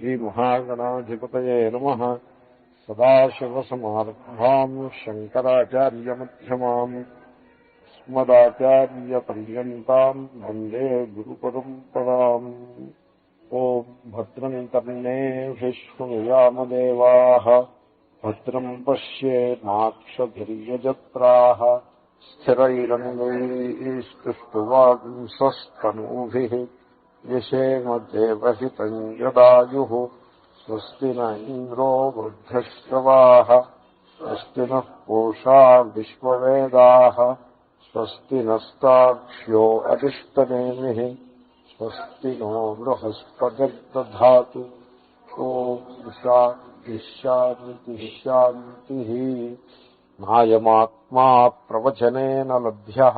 श्रीमहागणाधिपतये नमः। सदाशिवसमारम्भाम् शङ्कराचार्यमध्यमाम् अस्मदाचार्यपर्यन्ताम् वन्दे गुरुपरम्पराम्। ओम् भद्रम् कर्णेभिः शृणुयामदेवाः भद्रम् पश्येमाक्षभिर्यजत्राः स्थिरैरङ्गैस्तुष्टुवांसस्तनूभिः यशेम देवहितम् यदायुः। स्वस्ति न इन्द्रो वृद्धश्रवाः स्वस्ति नः पूषा विश्ववेदाः स्वस्ति नस्ताक्ष्यो अरिष्टनेमिः स्वस्ति नो बृहस्पतिर्दधातु। ओम् शान्तिः शान्तिः शान्तिः। नायमात्मा प्रवचनेन लभ्यः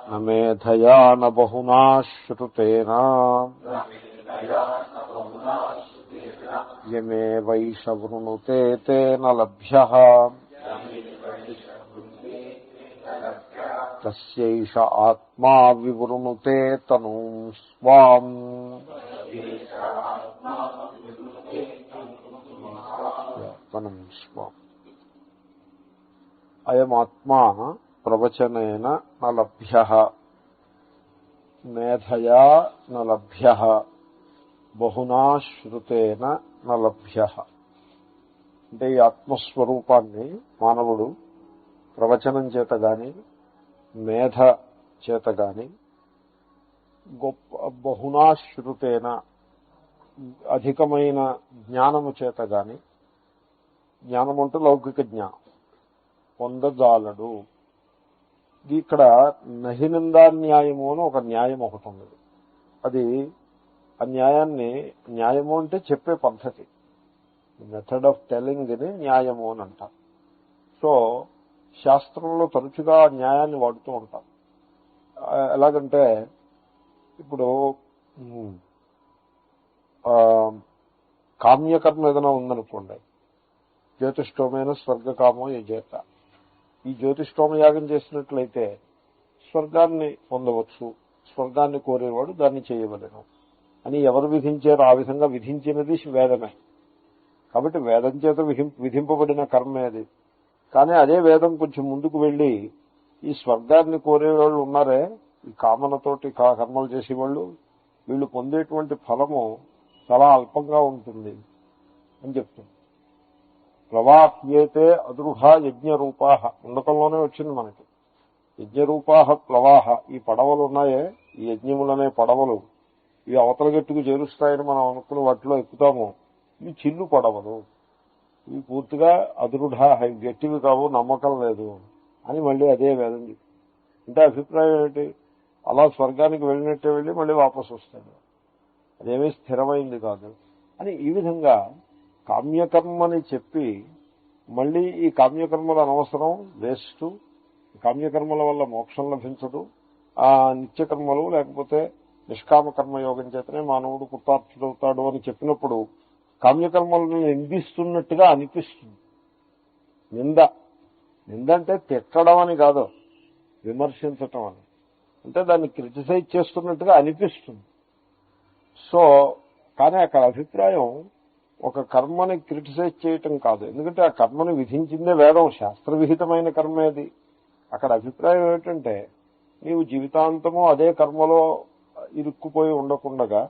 न मेधया न बहुना श्रुतेन यमेवैष वृणुते तेन लभ्यः तस्यैष आत्मा विवृणुते तनुं स्वाम्। अयमात्मा प्रवचनेन न लभ्यः मेधया न लभ्यः बहुना श्रुतेन न లభ్యః. అంటే ఈ ఆత్మస్వరూపాన్ని మానవుడు ప్రవచనం చేత గాని మేధ చేత గాని బహునా శ్రుతేన అధికమైన జ్ఞానము చేత గాని, జ్ఞానం అంటే లౌకిక జ్ఞానం, పొందజాలడు. ఇక్కడ నహినిందా న్యాయము అని ఒక న్యాయం ఒకటి ఉంది. అది ఆ న్యాయాన్ని, న్యాయము అంటే చెప్పే పద్ధతి, మెథడ్ ఆఫ్ టెల్లింగ్ ని న్యాయము అని అంటారు. సో శాస్త్రంలో తరచుగా న్యాయాన్ని వాడుతూ ఉంటారు. ఎలాగంటే ఇప్పుడు కామ్యకర్మ ఏదైనా ఉందనుకోండి, జ్యోతిష్టోమైన స్వర్గకామో యజేత. ఈ జ్యోతిష్టోమ యాగం చేసినట్లయితే స్వర్గాన్ని పొందవచ్చు, స్వర్గాన్ని కోరేవాడు దాన్ని చేయవలెను అని ఎవరు విధించారో ఆ విధంగా విధించినది వేదమే. కాబట్టి వేదం చేత విధింపబడిన కర్మే అది. కానీ అదే వేదం కొంచెం ముందుకు వెళ్లి ఈ స్వర్గాన్ని కోరేవాళ్ళు ఉన్నారే, ఈ కామనతోటి కర్మలు చేసేవాళ్ళు, వీళ్ళు పొందేటువంటి ఫలము చాలా అల్పంగా ఉంటుంది అని చెప్తుంది. ప్లవాహ్యేతే అదృఢ యజ్ఞరూపాహ, ఉండకంలోనే వచ్చింది మనకి. యజ్ఞరూపాహ ప్లవాహ, ఈ పడవలు ఉన్నాయే, ఈ యజ్ఞములనే పడవలు, ఇవి అవతల గట్టుకు చేరుస్తాయని మనం అనుకుని వాటిలో ఎక్కుతాము. ఇవి చిల్లు పడవలు, ఇవి పూర్తిగా అదృఢ, గట్టివి కావు, నమ్మకం లేదు అని మళ్ళీ అదే వేదం చెప్తుంది. అంటే అభిప్రాయం ఏంటి? అలా స్వర్గానికి వెళ్ళినట్టే వెళ్ళి మళ్ళీ వాపసు వస్తాడు, అదేమీ స్థిరమైంది కాదు అని. ఈ విధంగా కామ్యకర్మని చెప్పి మళ్ళీ ఈ కామ్యకర్మల అనవసరం, వేస్ట్, కామ్యకర్మల వల్ల మోక్షం లభించదు, ఆ నిత్యకర్మలు లేకపోతే నిష్కామ కర్మయోగం చేతనే మానవుడు కృతార్థుడవుతాడు అని చెప్పినప్పుడు కామ్యకర్మలను నిందిస్తున్నట్టుగా అనిపిస్తుంది. నింద అంటే తిట్టడం అని కాదు, విమర్శించటం అని, అంటే దాన్ని క్రిటిసైజ్ చేస్తున్నట్టుగా అనిపిస్తుంది. సో కానీ అక్కడ అభిప్రాయం ఒక కర్మని క్రిటిసైజ్ చేయటం కాదు, ఎందుకంటే ఆ కర్మని విధించిందే వేదం, శాస్త్రవిహితమైన కర్మే అది. అక్కడ అభిప్రాయం ఏమిటంటే నీవు జీవితాంతము అదే కర్మలో ఇరుక్కుపోయి ఉండకుండగా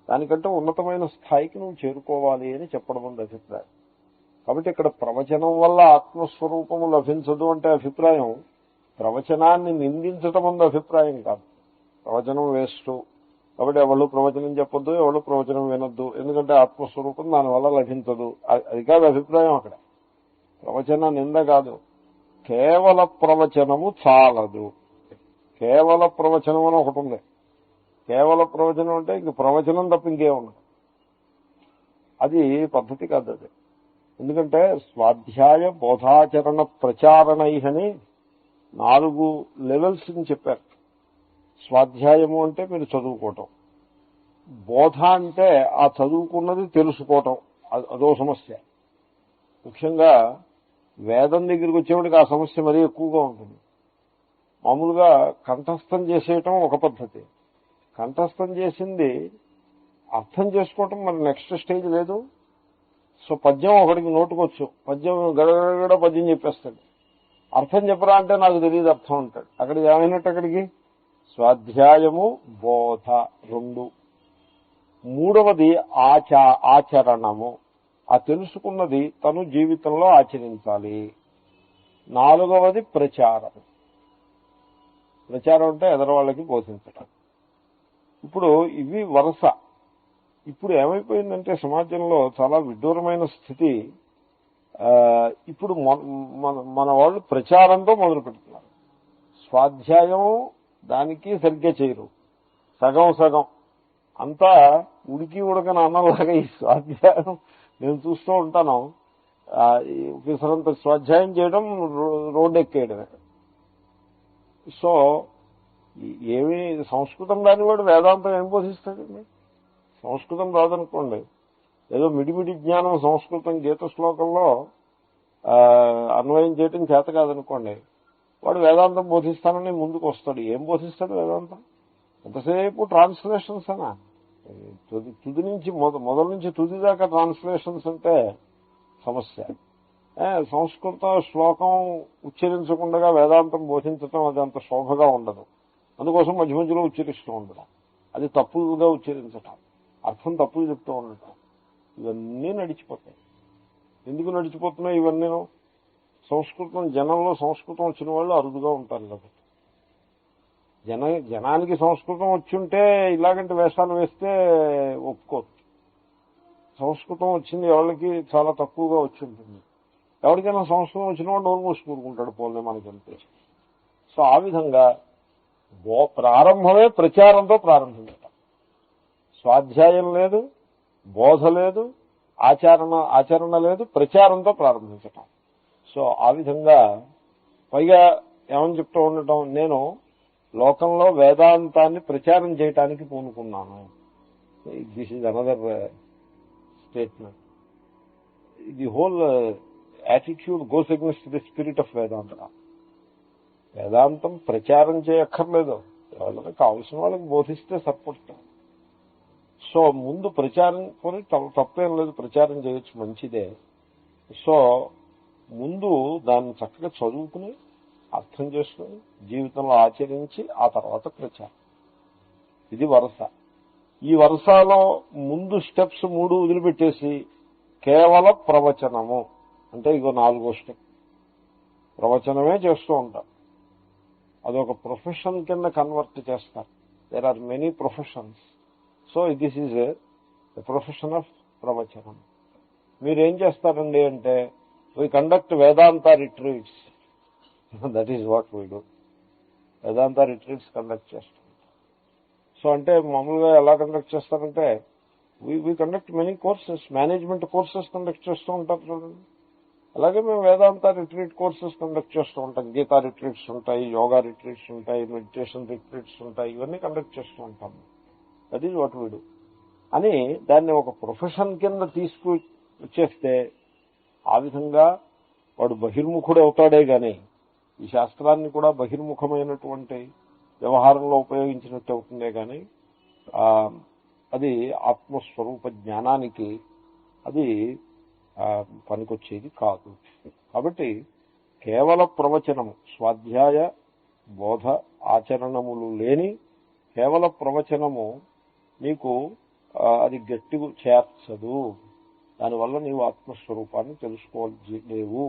దానికంటే ఉన్నతమైన స్థాయికి నువ్వు చేరుకోవాలి అని చెప్పడం ఉంది అభిప్రాయం. కాబట్టి ఇక్కడ ప్రవచనం వల్ల ఆత్మస్వరూపము లభించదు అంటే అభిప్రాయం ప్రవచనాన్ని నిందించటం ఉంది అభిప్రాయం కాదు. ప్రవచనం వేస్ట్ కాబట్టి ఎవరు ప్రవచనం చెప్పొద్దు, ఎవరు ప్రవచనం వినొద్దు, ఎందుకంటే ఆత్మస్వరూపం దానివల్ల లభించదు, అది కాదు అభిప్రాయం. అక్కడ ప్రవచన నింద కాదు, కేవల ప్రవచనము చాలదు. కేవల ప్రవచనం అని ఒకటి ఉంది. కేవల ప్రవచనం అంటే ఇంక ప్రవచనం తప్ప ఇంకేముండదు. అది పద్ధతి కాదు అది. ఎందుకంటే స్వాధ్యాయ బోధాచరణ ప్రచారణై అని 4 లెవెల్స్ ని చెప్పారు. స్వాధ్యాయము అంటే మీరు చదువుకోవటం, బోధ అంటే ఆ చదువుకున్నది తెలుసుకోవటం, అదో సమస్య. ముఖ్యంగా వేదం దగ్గరికి వచ్చేవాడికి ఆ సమస్య మరీ ఎక్కువగా ఉంటుంది. మామూలుగా కంఠస్థం చేసేయటం ఒక పద్ధతి, కంఠస్థం చేసింది అర్థం చేసుకోవటం మరి నెక్స్ట్ స్టేజ్ లేదు. సో పద్యం ఒకడికి నోటుకొచ్చు, పద్యం గడగడ పద్యం చెప్పేస్తాడు. అర్థం చెప్పరా అంటే నాకు తెలియదు అర్థం అంటాడు. అక్కడికి ఏమైనట్టు? అక్కడికి స్వాధ్యాయము బోధ రెండు. మూడవది ఆచరణము, ఆ తెలుసుకున్నది తను జీవితంలో ఆచరించాలి. నాలుగవది ప్రచారం. ప్రచారం అంటే ఎదరవాళ్ళకి బోధించటం. ఇప్పుడు ఇవి వరుస. ఇప్పుడు ఏమైపోయిందంటే సమాజంలో చాలా విడ్డూరమైన స్థితి. ఇప్పుడు మన వాళ్ళు ప్రచారంతో మొదలు పెడుతున్నారు. స్వాధ్యాయం దానికి సరిగ్గా చేయరు, సగం సగం అంతా ఉడికి ఉడకని అన్నలాగా ఈ స్వాధ్యాయం నేను చూస్తూ ఉంటాను. విసరంత స్వాధ్యాయం చేయడం రోడ్డు ఎక్కేయడమే. సో ఏమి సంస్కృతం రానివాడు వేదాంతం ఏం బోధిస్తాడండి? సంస్కృతం రాదనుకోండి, ఏదో మిడిమిడి జ్ఞానం సంస్కృతం గీత శ్లోకంలో అన్వయం చేయటం చేత కాదనుకోండి, వాడు వేదాంతం బోధిస్తానని ముందుకు వస్తాడు. ఏం బోధిస్తాడు వేదాంతం? ఎంతసేపు ట్రాన్స్లేషన్స్ అనా? తుది నుంచి మొదల నుంచి తుది దాకా ట్రాన్స్లేషన్స్ అంటే సమస్య. సంస్కృత శ్లోకం ఉచ్చరించకుండా వేదాంతం బోధించటం అది అంత శోభగా ఉండదు. అందుకోసం మధ్య మధ్యలో ఉచ్చరిస్తూ ఉండడం, అది తప్పుగా ఉచ్చరించటం, అర్థం తప్పులు చెప్తూ ఉండటం, ఇవన్నీ నడిచిపోతాయి. ఎందుకు నడిచిపోతున్నాయి ఇవన్నీ? సంస్కృతం జనంలో సంస్కృతం వచ్చిన వాళ్ళు అరుదుగా ఉంటారు కాబట్టి. జనానికి సంస్కృతం వచ్చుంటే ఇలాగంటి వేషాలు వేస్తే ఒప్పుకోరు. సంస్కృతం వచ్చింది ఎవరికి చాలా తక్కువగా వచ్చి ఉంటుంది. ఎవరికైనా సంస్కృతం వచ్చిన వాడు నోరు మూసుకూరుకుంటాడు, పోలే మనకంతే. సో ఆ విధంగా ప్రారంభమే ప్రచారంతో ప్రారంభించటం. స్వాధ్యాయం లేదు, బోధ లేదు, ఆచరణ లేదు, ప్రచారంతో ప్రారంభించటం. సో ఆ విధంగా పైగా ఏమని చెప్తూ ఉండటం, నేను లోకంలో వేదాంతాన్ని ప్రచారం చేయటానికి పూనుకున్నాను. This is another statement. The whole attitude goes against the spirit of Vedanta. వేదాంతం ప్రచారం చేయక్కర్లేదు, వాళ్ళకి కావలసిన వాళ్ళకి బోధిస్తే సరిపడతాం. సో ముందు ప్రచారం కొని తప్పేం లేదు, ప్రచారం చేయొచ్చు, మంచిదే. సో ముందు దాన్ని చక్కగా చదువుకుని అర్థం చేసుకుని జీవితంలో ఆచరించి ఆ తర్వాత ప్రచారం. ఇది వరుస. ఈ వరుసలో ముందు స్టెప్స్ 3 వదిలిపెట్టేసి కేవల ప్రవచనము అంటే ఇగో 4వ స్టెప్ ప్రవచనమే చేస్తూ ఉంటారు. అదొక ప్రొఫెషన్ కింద కన్వర్ట్ చేస్తారు. There are many professions. So this is a profession of ప్రవచనం. మీరేం చేస్తారండి అంటే, we conduct Vedanta retreats. That is what we do. Vedanta retreats conduct చేస్తాం. సో అంటే మామూలుగా ఎలా కండక్ట్ చేస్తారంటే, we conduct many courses, management courses conduct చేస్తూ ఉంటారు చూడండి. అలాగే మేము వేదాంత రిట్రీట్ కోర్సెస్ కండక్ట్ చేస్తూ ఉంటాం. గీతా రిట్రీట్స్ ఉంటాయి, యోగా రిట్రీట్స్ ఉంటాయి, మెడిటేషన్ రిట్రీట్స్ ఉంటాయి, ఇవన్నీ కండక్ట్ చేస్తూ ఉంటాము. That is what we do అని దాన్ని ఒక ప్రొఫెషన్ కింద తీసుకొచ్చేస్తే ఆ విధంగా వాడు బహిర్ముఖుడు అవుతాడే గాని ఈ శాస్త్రాన్ని కూడా బహిర్ముఖమైనటువంటి వ్యవహారంలో ఉపయోగించినట్టు అవుతుందే గాని అది ఆత్మస్వరూప జ్ఞానానికి అది పనికొచ్చేది కాదు. కాబట్టి కేవల ప్రవచనము, స్వాధ్యాయ బోధ ఆచరణములు లేని కేవల ప్రవచనము నీకు అది గట్టిగా చేర్చదు. దానివల్ల నీవు ఆత్మస్వరూపాన్ని తెలుసుకోలేవు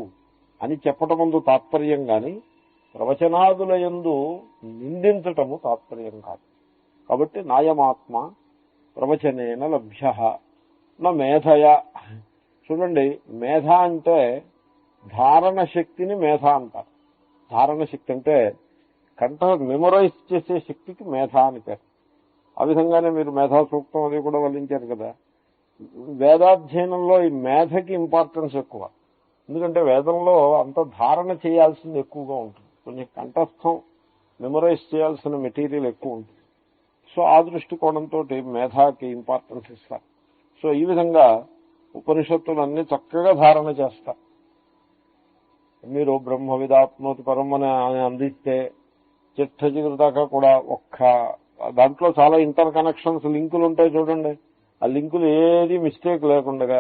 అని చెప్పటమందు తాత్పర్యం గాని ప్రవచనాదుల యందు నిందించటము తాత్పర్యం కాదు. కాబట్టి నాయమాత్మ ప్రవచనేన లభ్య నా మేధయ. చూడండి, మేధ అంటే ధారణ శక్తిని మేధ అంటారు. ధారణ శక్తి అంటే కంఠ మెమొరైజ్ చేసే శక్తికి మేధ అని పేరు. ఆ విధంగానే మీరు మేధా సూక్తం అది కూడా వల్లించారు కదా. వేదాధ్యయనంలో ఈ మేధకి ఇంపార్టెన్స్ ఎక్కువ. ఎందుకంటే వేదంలో అంత ధారణ చేయాల్సింది ఎక్కువగా ఉంటుంది, కొంచెం కంఠస్థం మెమొరైజ్ చేయాల్సిన మెటీరియల్ ఎక్కువ ఉంటుంది. సో ఆ దృష్టికోణంతో మేధాకి ఇంపార్టెన్స్ ఇస్తారు. సో ఈ విధంగా ఉపనిషత్తులన్నీ చక్కగా ధారణ చేస్తారు. మీరు బ్రహ్మ విదాప్నోతి పరం అని అందిస్తే చిట్ట చిగురు దాకా కూడా ఒక్క దాంట్లో చాలా ఇంటర్ కనెక్షన్స్ లింకులు ఉంటాయి చూడండి. ఆ లింకులు ఏది మిస్టేక్ లేకుండా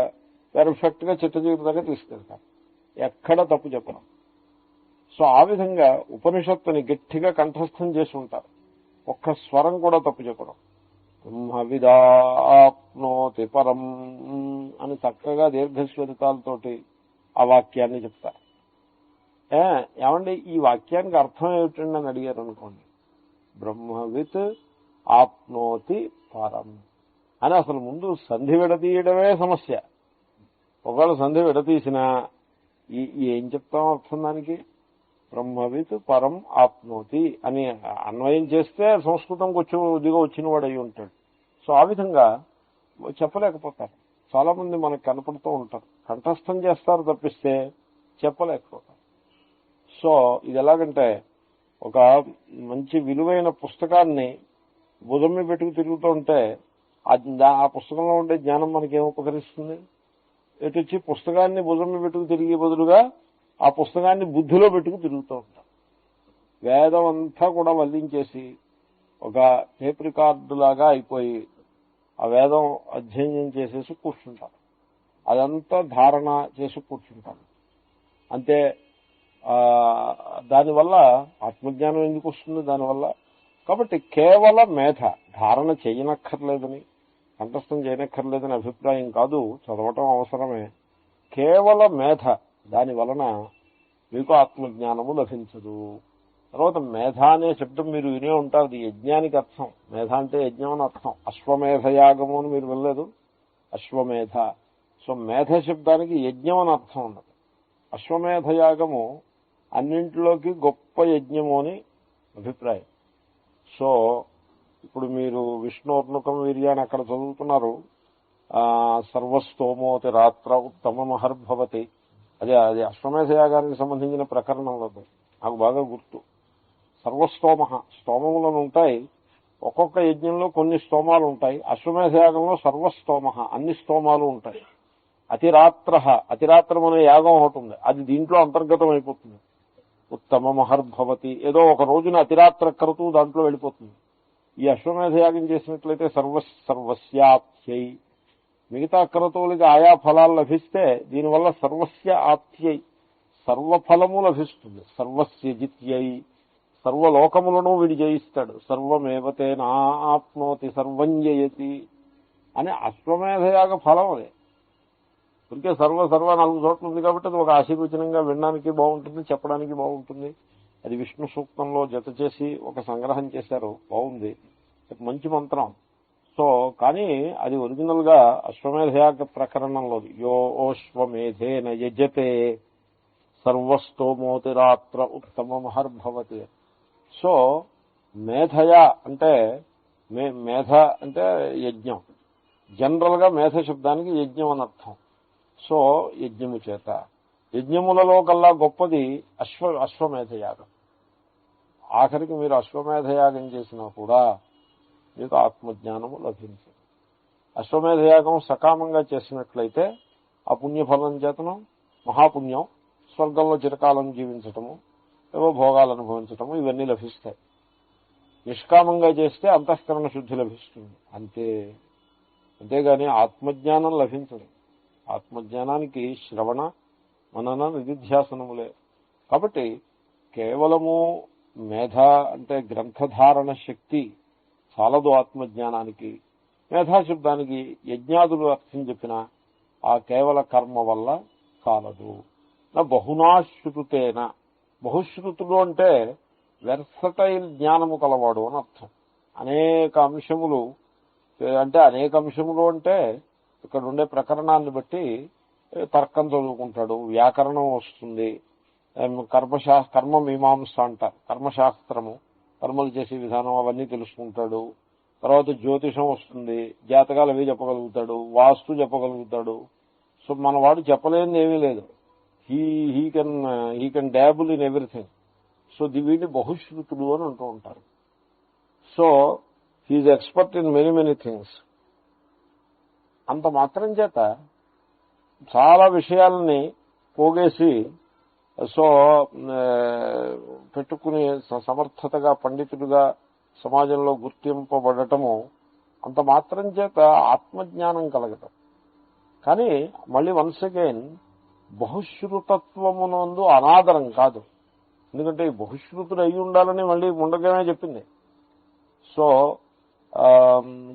పెర్ఫెక్ట్ గా చిట్ట చివరిదాకా తీసుకెళ్తారు, ఎక్కడ తప్పు చెప్పడం. సో ఆ విధంగా ఉపనిషత్తుని గట్టిగా కంఠస్థం చేసి ఉంటారు, ఒక్క స్వరం కూడా తప్పు చెప్పడం. బ్రహ్మవిదాప్నోతి పరం అని చక్కగా దీర్ఘస్వరితాలతోటి ఆ వాక్యాన్ని చెప్తారు. ఏమండి ఈ వాక్యానికి అర్థం ఏమిటండి అని అడిగారు అనుకోండి, బ్రహ్మవిత్ ఆప్నోతి పరం అని అసలు ముందు సంధి విడతీయడమే సమస్య. ఒకవేళ సంధి విడతీసినా ఏం చెప్తాం అర్థం దానికి? బ్రహ్మవిత్ పరం ఆప్నోతి అని అన్వయం చేస్తే సంస్కృతంకి వచ్చిన వాడు అయి ఉంటాడు. సో ఆ విధంగా చెప్పలేకపోతారు. చాలా మంది మనకు కనపడుతూ ఉంటారు, కంఠస్థం చేస్తారు తప్పిస్తే చెప్పలేకపోతారు. సో ఇది ఎలాగంటే ఒక మంచి విలువైన పుస్తకాన్ని భుజం మీద పెట్టుకు తిరుగుతూ ఉంటే ఆ పుస్తకంలో ఉండే జ్ఞానం మనకేం ఉపకరిస్తుంది? ఎటు వచ్చి పుస్తకాన్ని భుజం మీద పెట్టుకు తిరిగే బదులుగా ఆ పుస్తకాన్ని బుద్ధిలో పెట్టుకు తిరుగుతూ ఉంటాం. వేదం అంతా కూడా వల్లించేసి ఒక టేప్ రికార్డు లాగా అయిపోయి ఆ వేదం అధ్యయనం చేసేసి కూర్చుంటారు, అదంతా ధారణ చేసి కూర్చుంటారు. అంతే. దానివల్ల ఆత్మజ్ఞానం ఎందుకు వస్తుంది దానివల్ల? కాబట్టి కేవల మేధ, ధారణ చేయనక్కర్లేదని, కంఠస్థం చేయనక్కర్లేదని అభిప్రాయం కాదు, చదవటం అవసరమే. కేవల మేధ, దాని వలన మీకు ఆత్మజ్ఞానము లభించదు. తర్వాత మేధ అనే శబ్దం మీరు వినే ఉంటారు, అది యజ్ఞానికి అర్థం. మేధ అంటే యజ్ఞం అని అర్థం. అశ్వమేధయాగము అని మీరు వెళ్ళలేదు, అశ్వమేధ. సో మేధ శబ్దానికి యజ్ఞం అని అర్థం ఉన్నది. అశ్వమేధయాగము అన్నింటిలోకి గొప్ప యజ్ఞము అని అభిప్రాయం. సో ఇప్పుడు మీరు విష్ణోర్ణుకం వీర్యాన్ని అక్కడ చదువుతున్నారు, సర్వస్తోమోతి రాత్ర ఉత్తమమహర్భవతి. అది అశ్వమేధయాగానికి సంబంధించిన ప్రకరణంలో నాకు బాగా గుర్తు. సర్వస్తోమ, స్తోమములను ఉంటాయి, ఒక్కొక్క యజ్ఞంలో కొన్ని స్తోమాలు ఉంటాయి. అశ్వమేధయాగంలో సర్వస్తోమ, అన్ని స్తోమాలు ఉంటాయి. అతిరాత్ర, అతిరాత్రం అనే యాగం ఒకటి ఉంది, అది దీంట్లో అంతర్గతం అయిపోతుంది. ఉత్తమమహర్భవతి, ఏదో ఒక రోజున అతిరాత్ర క్రతు దాంట్లో వెళ్ళిపోతుంది. ఈ అశ్వమేధయాగం చేసినట్లయితే సర్వస్యాప్త్యై, మిగతా క్రతువులకి ఆయా ఫలాలు లభిస్తే దీనివల్ల సర్వస్య ఆప్త్యై, సర్వఫలము లభిస్తుంది. సర్వస్య జిత్యై, సర్వలోకములను వీడి జయిస్తాడు. సర్వమేవతేనా ఆప్నోతి సర్వం జయతి అని అశ్వమేధయాగ ఫలం అదే. ఇంకే సర్వ 4 చోట్ల ఉంది కాబట్టి అది ఒక ఆశీర్వచనంగా వినడానికి బాగుంటుంది, చెప్పడానికి బాగుంటుంది. అది విష్ణు సూక్తంలో జత చేసి ఒక సంగ్రహం చేశారు, బాగుంది, మంచి మంత్రం. సో కానీ అది ఒరిజినల్ గా అశ్వమేధయాగ ప్రకరణంలో యోశ్వమేధేన యజతే సర్వస్తోమోతిరాత్ర ఉత్తమమహర్భవతి. సో మేధయ అంటే మేధ అంటే యజ్ఞం. జనరల్ గా మేధ శబ్దానికి యజ్ఞం అని అర్థం. సో యజ్ఞము చేత, యజ్ఞములలో కల్లా గొప్పది అశ్వమేధయాగం. ఆఖరికి మీరు అశ్వమేధయాగం చేసినా కూడా మీకు ఆత్మజ్ఞానము లభించదు. అశ్వమేధయాగం సకామంగా చేసినట్లయితే ఆ పుణ్యఫలం చేతనం మహాపుణ్యం, స్వర్గంలో చిరకాలం జీవించటము, ఏవో భోగాలు అనుభవించటము, ఇవన్నీ లభిస్తాయి. నిష్కామంగా చేస్తే అంతఃకరణ శుద్ధి లభిస్తుంది అంతే. అంతేగాని ఆత్మజ్ఞానం లభించదు. ఆత్మజ్ఞానానికి శ్రవణ మనన నిధిధ్యాసనములే. కాబట్టి కేవలము మేధ అంటే గ్రంథధారణ శక్తి చాలదు ఆత్మజ్ఞానానికి. మేధాశబ్దానికి యజ్ఞాదులు అర్థం చెప్పిన ఆ కేవల కర్మ వల్ల చాలదు. నా బహునాశ్రుతేన, బహుశ్రుతుడు అంటే వెర్సటైల్ జ్ఞానము కలవాడు అని అర్థం. అనేక అంశములు అంటే ఇక్కడ ఉండే ప్రకరణాన్ని బట్టి తర్కం చదువుకుంటాడు, వ్యాకరణం వస్తుంది, కర్మ మీమాంస అంటారు, కర్మశాస్త్రము, కర్మలు చేసే విధానం అవన్నీ తెలుసుకుంటాడు. తర్వాత జ్యోతిషం వస్తుంది, జాతకాలు అవి చెప్పగలుగుతాడు, వాస్తు చెప్పగలుగుతాడు. సో మన వాడు చెప్పలేనిది ఏమీ లేదు. He can dabble in everything. So వీడిని బహుశ్రుతుడు అని అంటూ ఉంటారు. So he's expert in many things. అంత మాత్రం చేత చాలా విషయాలని పోగేసి సో పెట్టుకుని సమర్థతగా పండితుడుగా సమాజంలో గుర్తింపబడటము అంత మాత్రం చేత ఆత్మజ్ఞానం కలగటం. కానీ మళ్ళీ వన్స్ అగైన్ బహుశ్రుతత్వమునందు అనాదరం కాదు. ఎందుకంటే ఈ బహుశ్రుతుడు అయి ఉండాలని మళ్ళీ ముందుగానే చెప్పింది. సో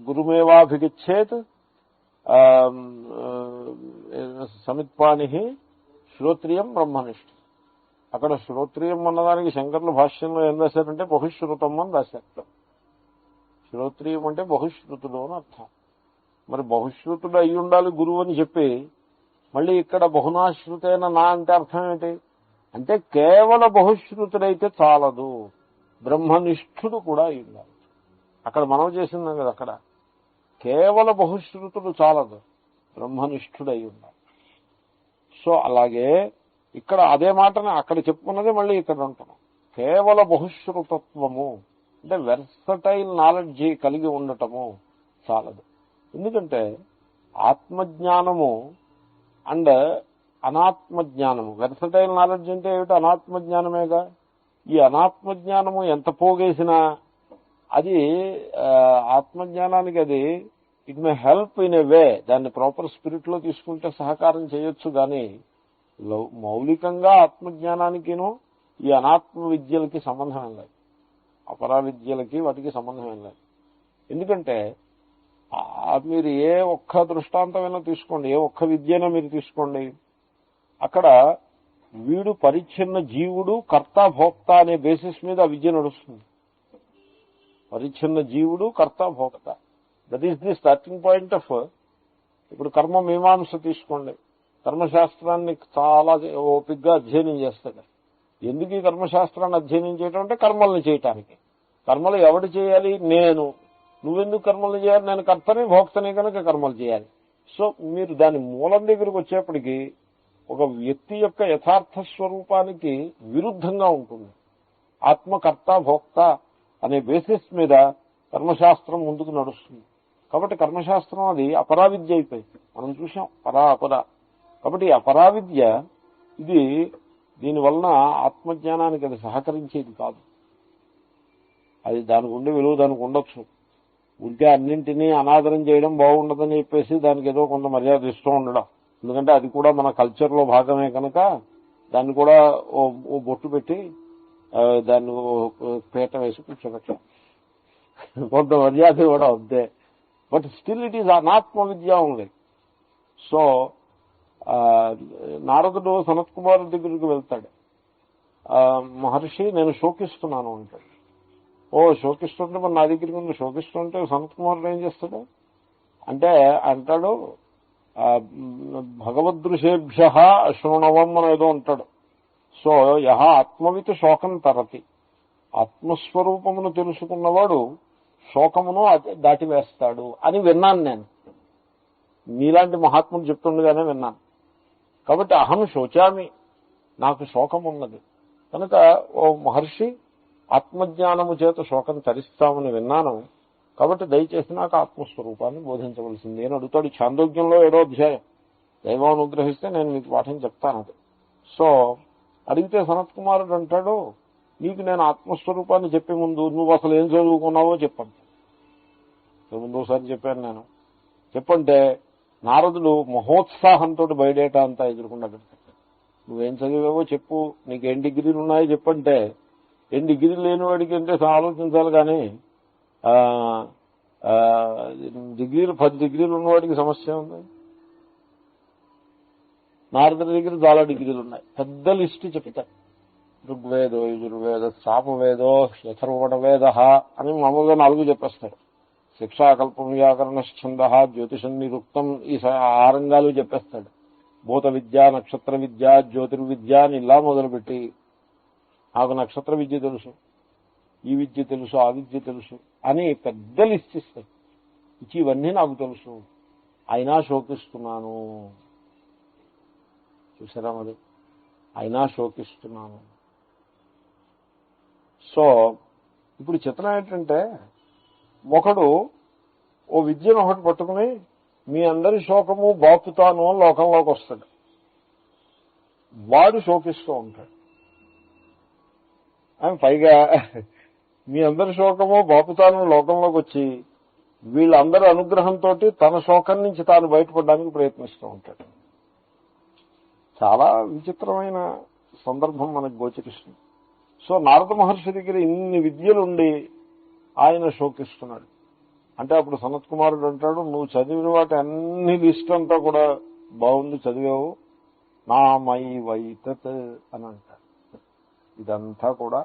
గురుమేవాభిగచ్చేత్ సమిత్పాని శ్రోత్రియం బ్రహ్మనిష్ఠ. అక్కడ శ్రోత్రియం అన్నదానికి శంకర్ల భాష్యంలో ఏం రాశారంటే బహుశ్రుతం అని రాశారు. శ్రోత్రియం అంటే బహుశ్రుతుడు అని అర్థం. మరి బహుశ్రుతుడు అయి ఉండాలి గురువు అని చెప్పి మళ్ళీ ఇక్కడ బహునాశ్రుతైన నా అంటే అర్థం ఏంటి అంటే కేవల బహుశ్రుతుడైతే చాలదు, బ్రహ్మనిష్ఠుడు కూడా అయి ఉండాలి. అక్కడ మనం చేసింది కదా, అక్కడ కేవల బహుశ్రుతుడు చాలదు, బ్రహ్మనిష్ఠుడు అయి ఉండాలి. సో అలాగే ఇక్కడ అదే మాటని అక్కడ చెప్పుకున్నదే మళ్ళీ ఇక్కడ అంటున్నాం. కేవల బహుశ్రుతత్వము అంటే వెర్సటైల్ నాలెడ్జి కలిగి ఉండటము చాలదు. ఎందుకంటే ఆత్మజ్ఞానము అండ్ అనాత్మజ్ఞానము, వెర్సటైల్ నాలెడ్జ్ అంటే ఏమిటి? అనాత్మజ్ఞానమేగా. ఈ అనాత్మజ్ఞానము ఎంత పోగేసినా అది ఆత్మజ్ఞానానికి అది it may help in a way, దాన్ని ప్రాపర్ స్పిరిట్ లో తీసుకుంటే సహకారం చేయొచ్చు. కానీ మౌలికంగా ఆత్మజ్ఞానానికినూ ఈ అనాత్మ విద్యలకి సంబంధం ఏం లేదు, అపరా విద్యలకి వాటికి సంబంధం ఏం లేదు. ఎందుకంటే మీరు ఏ ఒక్క దృష్టాంతమైనా తీసుకోండి, ఏ ఒక్క విద్యనో మీరు తీసుకోండి, అక్కడ వీడు పరిచ్ఛిన్న జీవుడు కర్త భోక్త అనే బేసిస్ మీద ఆ విద్య నడుస్తుంది. పరిచ్ఛిన్న జీవుడు కర్త భోక్త, that is the starting point of. ఇప్పుడు కర్మ మీమాంస తీసుకోండి, కర్మశాస్త్రాన్ని చాలా ఓపికగా అధ్యయనం చేస్తాడు. ఎందుకు ఈ కర్మశాస్త్రాన్ని అధ్యయనం చేయటం అంటే కర్మల్ని చేయటానికి. కర్మలు ఎవడు చేయాలి? నేను. నువ్వెందుకు కర్మలు చేయాలి? నేను కర్తని భోక్తని కనుక కర్మలు చేయాలి. సో మీరు దాని మూలం దగ్గరికి వచ్చేప్పటికీ ఒక వ్యక్తి యొక్క యథార్థ స్వరూపానికి విరుద్ధంగా ఉంటుంది. ఆత్మకర్త భోక్త అనే బేసిస్ మీద కర్మశాస్త్రం ముందుకు నడుస్తుంది. కాబట్టి కర్మశాస్త్రం అది అపరావిద్య అయిపోయింది. మనం చూసాం అపరా. కాబట్టి అపరావిద్య ఇది దీనివలన ఆత్మజ్ఞానానికి అది సహకరించేది కాదు. అది దానికి ఉండే విలువ దానికి ఉండొచ్చు. ఉంటే అన్నింటినీ అనాదరం చేయడం బాగుండదని చెప్పేసి దానికి ఏదో కొంత మర్యాద ఇస్తూ ఉండడం. ఎందుకంటే అది కూడా మన కల్చర్లో భాగమే కనుక దాన్ని కూడా ఓ బొట్టు పెట్టి దాన్ని పీట వేసి కూర్చోబెట్టాం, కొంత మర్యాద కూడా వద్దే. బట్ స్టిల్ ఇట్ ఈజ్ అనాత్మ విద్య ఉంది. సో నారదుడు సనత్ కుమార్ దగ్గరికి వెళ్తాడు. మహర్షి నేను శోకిస్తున్నాను అంటాడు. ఓ శోకిస్తుంటే మరి నా దగ్గరికి ఉంది, శోకిస్తుంటే సనత్ కుమారుడు ఏం చేస్తాడు అంటే అంటాడు భగవదృశేభ్య శృణవం అని ఏదో ఉంటాడు. సో యహ ఆత్మవిత్ శోకం తరతి, ఆత్మస్వరూపమును తెలుసుకున్నవాడు శోకమును దాటివేస్తాడు అని విన్నాను నేను. మీలాంటి మహాత్ముడు చెప్తుండగానే విన్నాను. కాబట్టి అహం శోచామి, నాకు శోకం ఉన్నది కనుక ఓ మహర్షి ఆత్మజ్ఞానము చేత శోకం తరిస్తామని విన్నాను. కాబట్టి దయచేసి నాకు ఆత్మస్వరూపాన్ని బోధించవలసింది అని అడుగుతాడు. ఛాందోగ్యంలో 7వ అధ్యాయం. దైవం అనుగ్రహిస్తే నేను మీకు పాఠం చెప్తాను అది. సో అడిగితే సనత్ కుమారుడు అంటాడు, నీకు నేను ఆత్మస్వరూపాన్ని చెప్పే ముందు నువ్వు అసలు ఏం చదువుకున్నావో చెప్పండి. ముందోసారి చెప్పాను నేను. చెప్పంటే నారదుడు మహోత్సాహంతో బయటేట అంతా ఎదుర్కొండా పెడతాడు. నువ్వేం చదివావో చెప్పు, నీకేం డిగ్రీలు ఉన్నాయో చెప్పంటే ఏం డిగ్రీలు లేని వాడికి అంటే ఆలోచించాలి. కానీ డిగ్రీలు 10 డిగ్రీలు ఉన్నవాడికి సమస్య ఉంది. నారదుడి దగ్గర చాలా డిగ్రీలు ఉన్నాయి. పెద్ద లిస్టు చెప్తారు. ఋగ్వేదో యజుర్వేద సామవేదో యథర్వణ వేద అని మామూలుగా 4 చెప్పేస్తాడు. శిక్షాకల్పం వ్యాకరణ ఛంద జ్యోతిషం నిరుక్తం ఈ 6 రంగాలు చెప్పేస్తాడు. భూత విద్య, నక్షత్ర విద్య, జ్యోతిర్విద్య అని ఇలా మొదలుపెట్టి నాకు నక్షత్ర విద్య తెలుసు, ఈ విద్య తెలుసు, ఆ విద్య తెలుసు అని పెద్ద లిస్ట్ ఇస్తాడు. ఇచ్చి ఇవన్నీ నాకు తెలుసు, అయినా శోకిస్తున్నాను. చూసారా మరి, అయినా శోకిస్తున్నాను. సో ఇప్పుడు చిత్రం ఏంటంటే ఒకడు ఓ విద్యను ఒకటి పట్టుకుని మీ అందరి శోకము బాపుతాను అని లోకంలోకి వస్తాడు. వాడు శోకిస్తూ ఉంటాడు. పైగా మీ అందరి శోకమో బాపుతాను లోకంలోకి వచ్చి వీళ్ళందరి అనుగ్రహంతో తన శోకం నుంచి తాను బయటపడడానికి ప్రయత్నిస్తూ ఉంటాడు. చాలా విచిత్రమైన సందర్భం మనకు గోచరిస్తుంది. సో నారద మహర్షి దగ్గర ఇన్ని విద్యలుండి ఆయన శోకిస్తున్నాడు. అంటే అప్పుడు సనత్ కుమారుడు అంటాడు, నువ్వు చదివిన వాటి అన్ని లిస్ట్ అంతా కూడా బాగుంది, చదివావు, నామై వైతత్ అని అంటాడు. ఇదంతా కూడా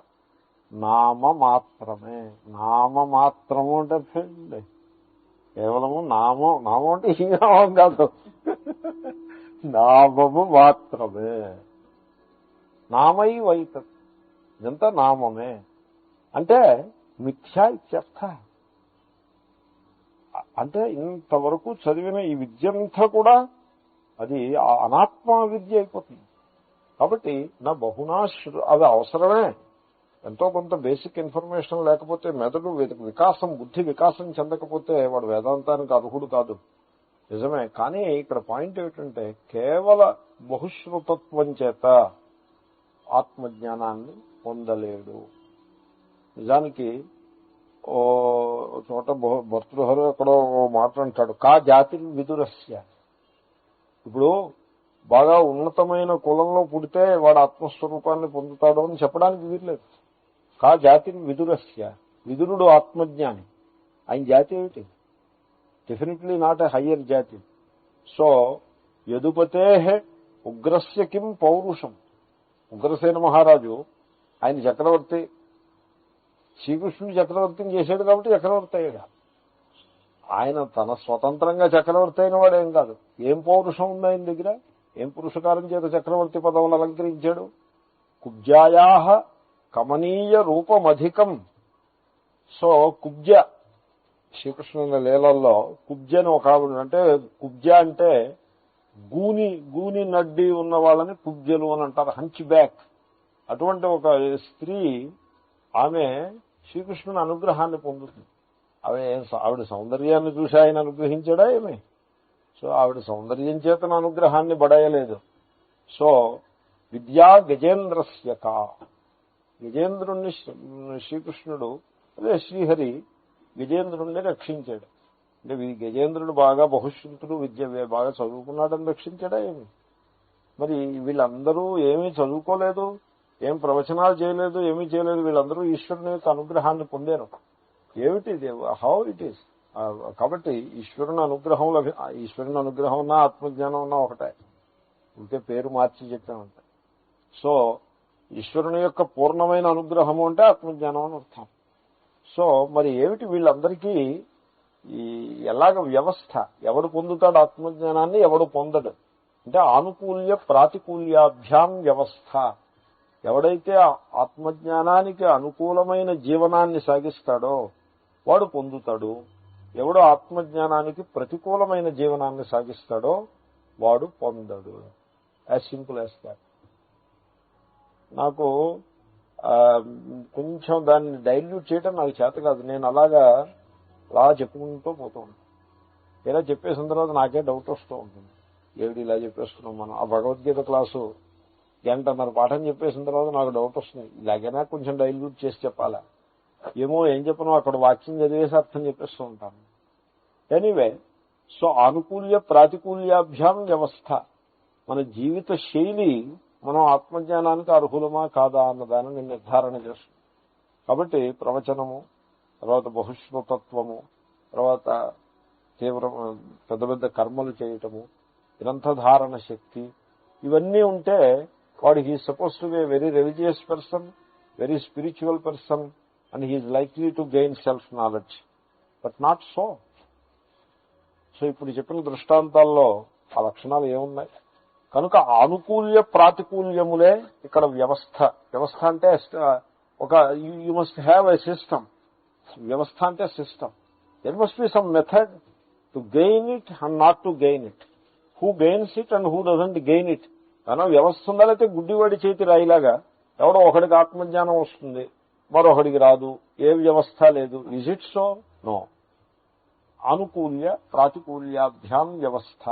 నామ మాత్రమే. నామ మాత్రము అంటే కేవలము నామం. నామం అంటే ఈ నామం కాదు, నామము మాత్రమే. నామై వైతత్, ఇదంతా నామమే అంటే మిథ్యా ఇత్యర్థ. అంటే ఇంతవరకు చదివిన ఈ విద్యంతా కూడా అది అనాత్మ విద్య అయిపోతుంది. కాబట్టి నా బహునాశ్రు అవి అవసరమే. ఎంతో కొంత బేసిక్ ఇన్ఫర్మేషన్ లేకపోతే మెదడు వికాసం, బుద్ధి వికాసం చెందకపోతే వాడు వేదాంతానికి అర్హుడు కాదు. నిజమే. కానీ ఇక్కడ పాయింట్ ఏమిటంటే కేవల బహుశ్రుతత్వం చేత ఆత్మజ్ఞానాన్ని పొందలేడు. నిజానికి ఓ చోట భర్తృహరు ఎక్కడో మాట అంటాడు, కా జాతి విదురస్య. ఇప్పుడు బాగా ఉన్నతమైన కులంలో పుడితే వాడు ఆత్మస్వరూపాన్ని పొందుతాడు అని చెప్పడానికి వీర్లేదు. కా జాతి విదురస్య, విదురుడు ఆత్మజ్ఞాని. ఆయన జాతి ఏమిటి? డెఫినెట్లీ నాట్ ఎ హయ్యర్ జాతి. సో యదుపతే ఉగ్రస్య కిం పౌరుషం. ఉగ్రసేన మహారాజు ఆయన చక్రవర్తి, శ్రీకృష్ణుడు చక్రవర్తిని చేశాడు కాబట్టి చక్రవర్తి అయ్యాడు. ఆయన తన స్వతంత్రంగా చక్రవర్తి అయిన వాడేం కాదు. ఏం పౌరుషం ఉంది ఆయన దగ్గర? ఏం పురుషకారం చేత చక్రవర్తి పదవులు అలంకరించాడు? కుబ్జాయా కమనీయ రూపమధికం. సో కుబ్జ, శ్రీకృష్ణుని లీలల్లో కుబ్జ అని ఒక ఆవిడ, అంటే కుబ్జ అంటే గూని నడ్డి ఉన్న వాళ్ళని కుబ్జలు అని అంటారు, హంచ్ బ్యాక్. అటువంటి ఒక స్త్రీ, ఆమె శ్రీకృష్ణుని అనుగ్రహాన్ని పొందుతుంది. ఆవిడ సౌందర్యాన్ని చూసి ఆయన అనుగ్రహించాడా ఏమి? సో ఆవిడ సౌందర్యం చేతన అనుగ్రహాన్ని బడయలేదు. సో విద్యా గజేంద్రస్య కా. గజేంద్రుణ్ణి శ్రీకృష్ణుడు, అదే శ్రీహరి గజేంద్రుణ్ణి రక్షించాడు. అంటే గజేంద్రుడు బాగా బహుశ్రుతుడు, విద్య బాగా చదువుకున్నాడని రక్షించాడా ఏమి? మరి వీళ్ళందరూ ఏమీ చదువుకోలేదు, ఏం ప్రవచనాలు చేయలేదు, ఏమీ చేయలేదు, వీళ్ళందరూ ఈశ్వరుని యొక్క అనుగ్రహాన్ని పొందారు. ఏమిటి హౌ ఇట్ ఈస్? కాబట్టి ఈశ్వరుని అనుగ్రహం ఉన్నా ఆత్మజ్ఞానం ఉన్నా ఒకటే, ఇంకే పేరు మార్చి చెప్పామంటే. సో ఈశ్వరుని యొక్క పూర్ణమైన అనుగ్రహము అంటే ఆత్మజ్ఞానం అని అర్థం. సో మరి ఏమిటి వీళ్ళందరికీ ఎలాగ వ్యవస్థ? ఎవడు పొందుతాడు ఆత్మజ్ఞానాన్ని, ఎవడు పొందడు? అంటే ఆనుకూల్య ప్రాతికూల్యాభ్యాం వ్యవస్థ. ఎవడైతే ఆత్మజ్ఞానానికి అనుకూలమైన జీవనాన్ని సాగిస్తాడో వాడు పొందుతాడు. ఎవడు ఆత్మజ్ఞానానికి ప్రతికూలమైన జీవనాన్ని సాగిస్తాడో వాడు పొందడు. As simple as that. నాకు కొంచెం దాన్ని డైల్యూట్ చేయడం నాకు చేత కాదు. నేను అలా చెప్పుకుంటూ పోతూ ఉంటాను. ఇలా చెప్పేసిన తర్వాత నాకే డౌట్ వస్తూ ఉంటుంది, ఏమిటి ఇలా చెప్పేస్తున్నాం మనం. ఆ భగవద్గీత క్లాసు గంటన్నర పాఠం చెప్పేసిన తర్వాత నాకు డౌట్ వస్తుంది, ఇలాగైనా కొంచెం డైల్యూట్ చేసి చెప్పాలా ఏమో, ఏం చెప్పను, అక్కడ వాక్యం చదివేసి అర్థం చెప్పేస్తూ ఉంటాను. ఎనీవే, సో ఆనుకూల్య ప్రాతికూల్యాభ్యాం వ్యవస్థ. మన జీవిత శైలి మనం ఆత్మజ్ఞానానికి అర్హులమా కాదా అన్నదాన్ని నిర్ధారణ చేస్తుంది. కాబట్టి ప్రవచనము, తర్వాత బహుశ్రుతత్వము, తర్వాత తీవ్ర పెద్ద పెద్ద కర్మలు చేయటము, గ్రంథధారణ శక్తి, ఇవన్నీ ఉంటే వాడు he suppose to be a very religious person, very spiritual person, and he is likely to gain self knowledge. But not so. So ఇప్పుడు చెప్పిన దృష్టాంతాల్లో ఆ లక్షణాలు ఏమున్నాయి? కనుక ఆనుకూల్య ప్రాతికూల్యములే ఇక్కడ వ్యవస్థ. వ్యవస్థ అంటే ఒక you must have a system. వ్యవస్థ అంటే system. There must be some method to gain it and not to gain it. Who gains it and who doesn't gain it. కానీ వ్యవస్థ ఉండాలైతే గుడ్డివాడి చేతి రాయిలాగా ఎవడో ఒకడికి ఆత్మజ్ఞానం వస్తుంది, మరొకడికి రాదు, ఏ వ్యవస్థ లేదు. Is it so? నో. ఆనుకూల్య ప్రాతికూల్యాభ్యాం వ్యవస్థ.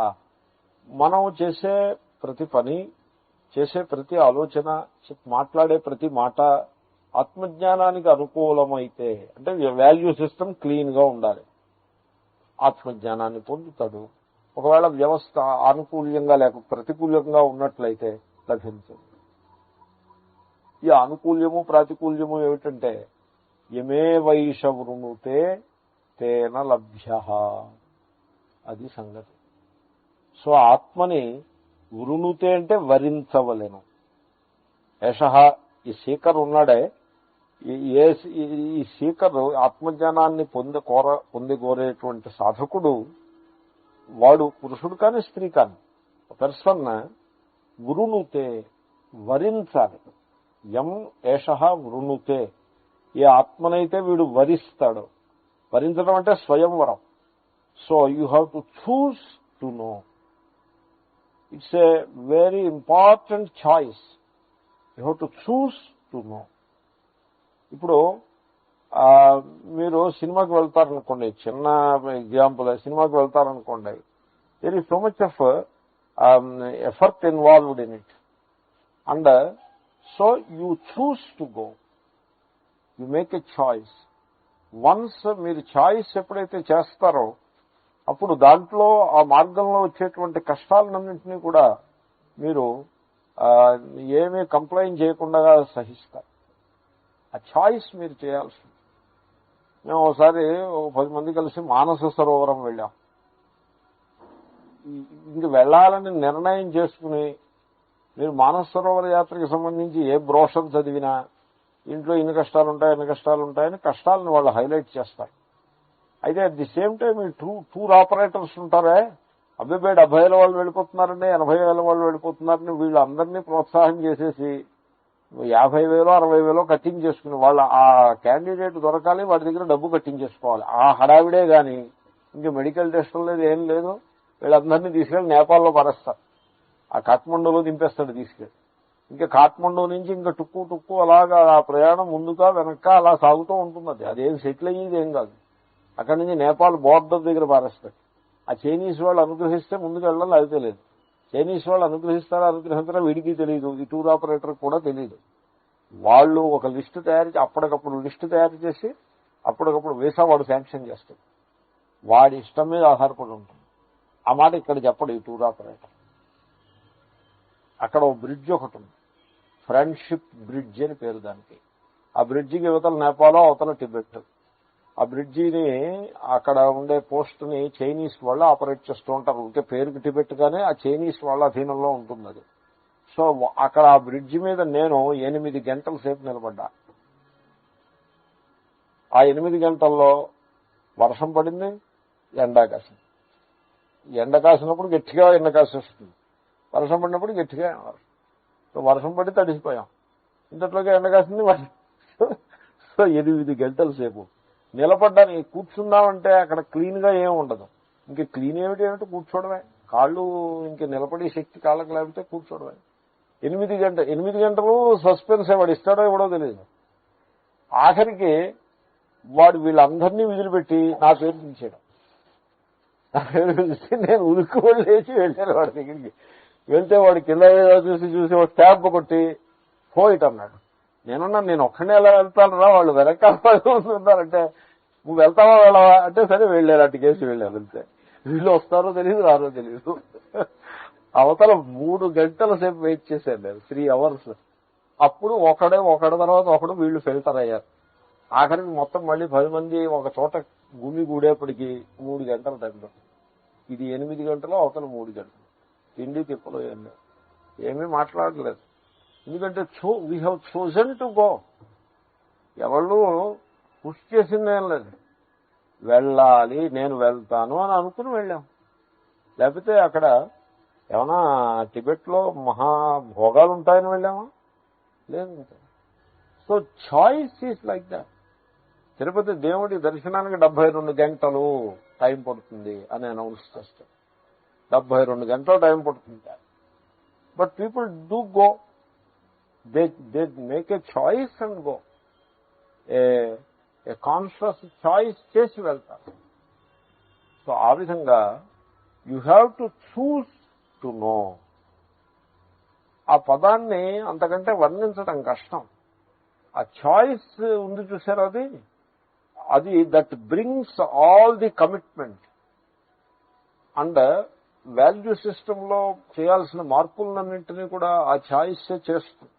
మనం చేసే ప్రతి పని, చేసే ప్రతి ఆలోచన, మాట్లాడే ప్రతి మాట, ఆత్మజ్ఞానానికి అనుకూలమైతే అంటే వాల్యూ సిస్టమ్ క్లీన్ గా ఉండాలి, ఆత్మజ్ఞానాన్ని పొందుతాడు. ఒకవేళ వ్యవస్థ ఆనుకూల్యంగా లేక ప్రతికూలంగా ఉన్నట్లయితే లభించదు. ఈ ఆనుకూల్యము ప్రాతికూల్యము ఏమిటంటే యమే వైష వృణుతే తేన లభ్య, అది సంగతి. సో ఆత్మని వృణుతే అంటే వరించవలెను. ఏష ఈ సీకర్ ఉన్నాడే, ఈ సీకర్ ఆత్మజ్ఞానాన్ని పొంది కోరేటువంటి సాధకుడు వాడు పురుషుడు కానీ స్త్రీ కానీ పర్సన్ వృణుతే వరించాలి. యం ఏష వృణుతే, ఏ ఆత్మనైతే వీడు వరిస్తాడో, వరించడం అంటే స్వయంవరం. So you have to choose to know. It's a very important choice. You have to choose to know. ఇప్పుడు మీరు సినిమాకి వెళ్తారనుకోండి, చిన్న ఎగ్జాంపుల్, సినిమాకి వెళ్తారనుకోండి, there is so much of effort involved in it, and so you choose to go, you make a choice. Once మీరు choice ఎప్పుడైతే చేస్తారో అప్పుడు దాంట్లో ఆ మార్గంలో వచ్చేటువంటి కష్టాలన్నింటినీ కూడా మీరు ఏమీ కంప్లైంట్ చేయకుండా సహిస్తారు. ఆ చాయిస్ మీరు చేయాల్సి. మేము ఒకసారి 10 మంది కలిసి మానస సరోవరం వెళ్ళాం. ఇంక వెళ్ళాలని నిర్ణయం చేసుకుని మీరు మానస సరోవర యాత్రకి సంబంధించి ఏ బ్రోషర్ చదివినా ఇంట్లో ఇన్ని కష్టాలు ఉంటాయని కష్టాలను వాళ్ళు హైలైట్ చేస్తారు. అయితే అట్ ది సేమ్ టైం ఈ టూర్ ఆపరేటర్స్ ఉంటారే, 70 వాళ్ళు వెళ్ళిపోతున్నారండి, 80,000 వాళ్ళు వెళ్ళిపోతున్నారని వీళ్ళందరినీ ప్రోత్సాహం చేసేసి 50,000 60,000 కట్టింగ్ చేసుకుని వాళ్ళ ఆ క్యాండిడేట్ దొరకాలి, వాడి దగ్గర డబ్బు కట్టింగ్ చేసుకోవాలి. ఆ హడావిడే కానీ ఇంక మెడికల్ టెస్టులు లేదు, ఏం లేదు. వీళ్ళందరినీ తీసుకెళ్ళి నేపాల్లో పరేస్తారు, ఆ కాఠ్మండూలో దింపేస్తాడు తీసుకెళ్ళి. ఇంకా కాఠ్మండూ నుంచి ఇంకా టుక్కు అలాగా ఆ ప్రయాణం ముందుగా వెనక అలా సాగుతూ ఉంటుంది. అదేం సెటిల్ అయ్యేది ఏం కాదు. అక్కడి నుంచి నేపాల్ బోర్డర్ దగ్గర పారేస్తాడు. ఆ చైనీస్ వాళ్ళు అనుగ్రహిస్తే ముందుకు వెళ్ళాలి, అది తెలియదు. చైనీస్ వాళ్ళు అనుగ్రహిస్తారా వీడికి తెలియదు, ఈ టూర్ ఆపరేటర్ కూడా తెలియదు. వాళ్ళు ఒక లిస్టు అప్పటికప్పుడు లిస్టు తయారు చేసి అప్పటికప్పుడు వీసా వాడు శాంక్షన్ చేస్తాడు. వాడి ఇష్టం మీద ఆధారపడి ఉంటుంది. ఆ మాట ఇక్కడ చెప్పడు ఈ టూర్ ఆపరేటర్. అక్కడ ఓ బ్రిడ్జ్ ఒకటి ఉంది, ఫ్రెండ్షిప్ బ్రిడ్జ్ అని పేరు దానికి. ఆ బ్రిడ్జికి యువతల నేపాలో అవతల టిబెట్. ఆ బ్రిడ్జిని అక్కడ ఉండే పోస్ట్ ని చైనీస్ వాళ్ళు ఆపరేట్ చేస్తూ ఉంటారు. ఇంకే పేరుకి టిబెట్ గానే ఆ చైనీస్ వాళ్ళ అధీనంలో ఉంటుంది అది. సో అక్కడ ఆ బ్రిడ్జి మీద నేను 8 గంటల సేపు నిలబడ్డా. ఆ 8 గంటల్లో వర్షం పడింది, ఎండ కాసింది. ఎండ కాసినప్పుడు గట్టిగా ఎండ కాసి వస్తుంది, వర్షం పడినప్పుడు గట్టిగా వర్షం. సో వర్షం పడి తడిసిపోయాం, ఇంతట్లోకి ఎండ కాసింది. సో 8 గంటల సేపు నిలబడ్డానికి. కూర్చుందామంటే అక్కడ క్లీన్ గా ఏమి ఉండదు. ఇంక క్లీన్ ఏమిటి కూర్చోవడమే. కాళ్ళు ఇంక నిలబడే శక్తి కాళ్ళకి లేకపోతే కూర్చోవడమే. 8 గంటలు సస్పెన్స్ వాడు ఇస్తాడో ఇవ్వడో తెలియదు. ఆఖరికి వాడు వీళ్ళందరినీ విదిలిపెట్టి నా పేరు పిలిచాడు. నా పేరు పిలిచి నేను ఉలిక్కు లేచి వెళ్ళాను వాడి దగ్గరికి. వెళ్తే వాడు కింద చూసి వాడు ట్యాప్ కొట్టి పోయిట్ అన్నాడు. నేను ఒక్కడే ఎలా వెళ్తాను రా, వాళ్ళు వెనకాల ఉన్నారంటే నువ్వు వెళ్తావా వెళ్ళవా అంటే సరే వెళ్ళారు, అటుకేసి వెళ్ళారు. వెళ్తే వీళ్ళు వస్తారో తెలియదు రారో తెలియదు. అవతల 3 గంటల సేపు వెయిట్ చేశాను నేను, 3 hours. అప్పుడు ఒకడి తర్వాత ఒకడు వీళ్ళు ఫిల్టర్ అయ్యారు. ఆఖరికి మొత్తం మళ్ళీ 10 మంది ఒక చోట గూడేపటికి 3 గంటల టైం. ఇది 8 గంటలు, అవతల 3 గంటలు. తిండి తిప్పలు ఏమీ మాట్లాడలేదు. ఎందుకంటే we have chosen to go. ఎవళ్ళు పుష్ చేసిందేం లేదు. వెళ్ళాలి, నేను వెళ్తాను అని అనుకుని వెళ్ళాం. లేకపోతే అక్కడ ఏమైనా టిబెట్లో మహాభోగాలు ఉంటాయని వెళ్ళామా? లేదు. So choice is like that. Tirupati దేవుడి దర్శనానికి 72 గంటలు టైం పడుతుంది అని అనౌన్స్ చేస్తాడు. 72 గంటలు టైం పడుతుంది. But people do go. They make a choice and go. A conscious choice చేసి వెళ్తారు. సో ఆ విధంగా you have to choose to no. ఆ పదాన్ని అంతకంటే వర్ణించడం కష్టం. ఆ చాయిస్ ఉంది చూసారు, అది that brings all the commitment and value సిస్టంలో చేయాల్సిన మార్పులన్నింటినీ కూడా ఆ చాయిస్ చేస్తుంది.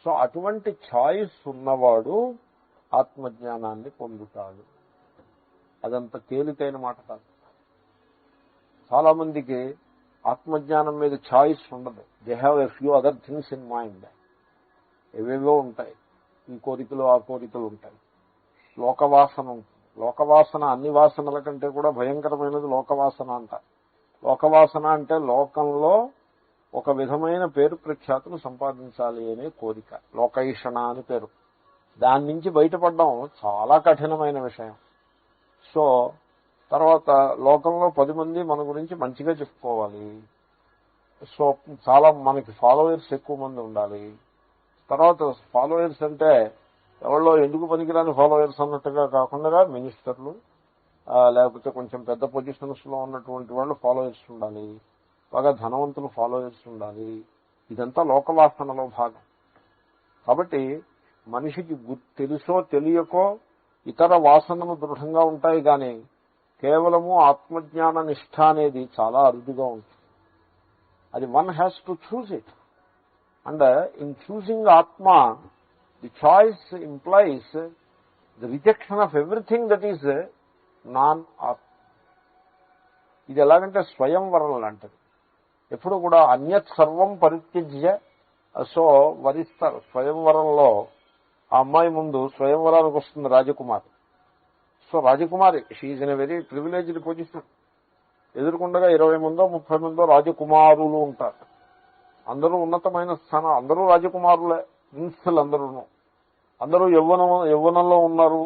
సో అటువంటి చాయిస్ ఉన్నవాడు ఆత్మజ్ఞానాన్ని పొందుతాడు. అదంత తేలికైన మాట కాదు. చాలా మందికి ఆత్మజ్ఞానం మీద చాయిస్ ఉండదు. They have a few other things in mind. ఏవేవో ఉంటాయి, ఈ కోరికలు ఆ కోరికలు ఉంటాయి. లోకవాసన ఉంటుంది. లోకవాసన అన్ని వాసనల కంటే కూడా భయంకరమైనది లోకవాసన అంట. లోకవాసన అంటే లోకంలో ఒక విధమైన పేరు ప్రఖ్యాతులు సంపాదించాలి అనే కోరిక, లోకైషణ అని పేరు. దాని నుంచి బయటపడడం చాలా కఠినమైన విషయం. సో తర్వాత లోకంలో 10 మంది మన గురించి మంచిగా చెప్పుకోవాలి. సో చాలా మనకి ఫాలోవర్స్ ఎక్కువ మంది ఉండాలి. తర్వాత ఫాలోవర్స్ అంటే ఎవరో ఎందుకు పనికిరాని ఫాలోవర్స్ అన్నట్టుగా కాకుండా మినిస్టర్లు లేకపోతే కొంచెం పెద్ద పొజిషన్స్ లో ఉన్నటువంటి వాళ్ళు ఫాలోవర్స్ ఉండాలి, బాగా ధనవంతులు ఫాలోవర్స్ ఉండాలి. ఇదంతా లోకవాసనలో భాగం. కాబట్టి మనిషికి తెలుసో తెలియకో ఇతర వాసనలు దృఢంగా ఉంటాయి, కానీ కేవలము ఆత్మజ్ఞాన నిష్ఠ అనేది చాలా అరుదుగా ఉంటుంది. అది one has to choose it. And in choosing atma, the choice implies the rejection of everything that is non atma. ఇది ఎలాగంటే స్వయంవరం లాంటిది. ఎప్పుడు కూడా అన్యత్ సర్వం పరిత్యజ్య. సో వరిస్తారు స్వయంవరంలో. ఆ అమ్మాయి ముందు స్వయంవరానికి వస్తుంది రాజకుమారి. సో రాజకుమారి, she in a very privileged position. ఎదుర్కొండగా 20 మందో 30 మందో రాజకుమారులు ఉంటారు. అందరూ ఉన్నతమైన స్థానం, అందరూ రాజకుమారులే, ప్రిన్సులు అందరూ యవ్వనంలో ఉన్నారు.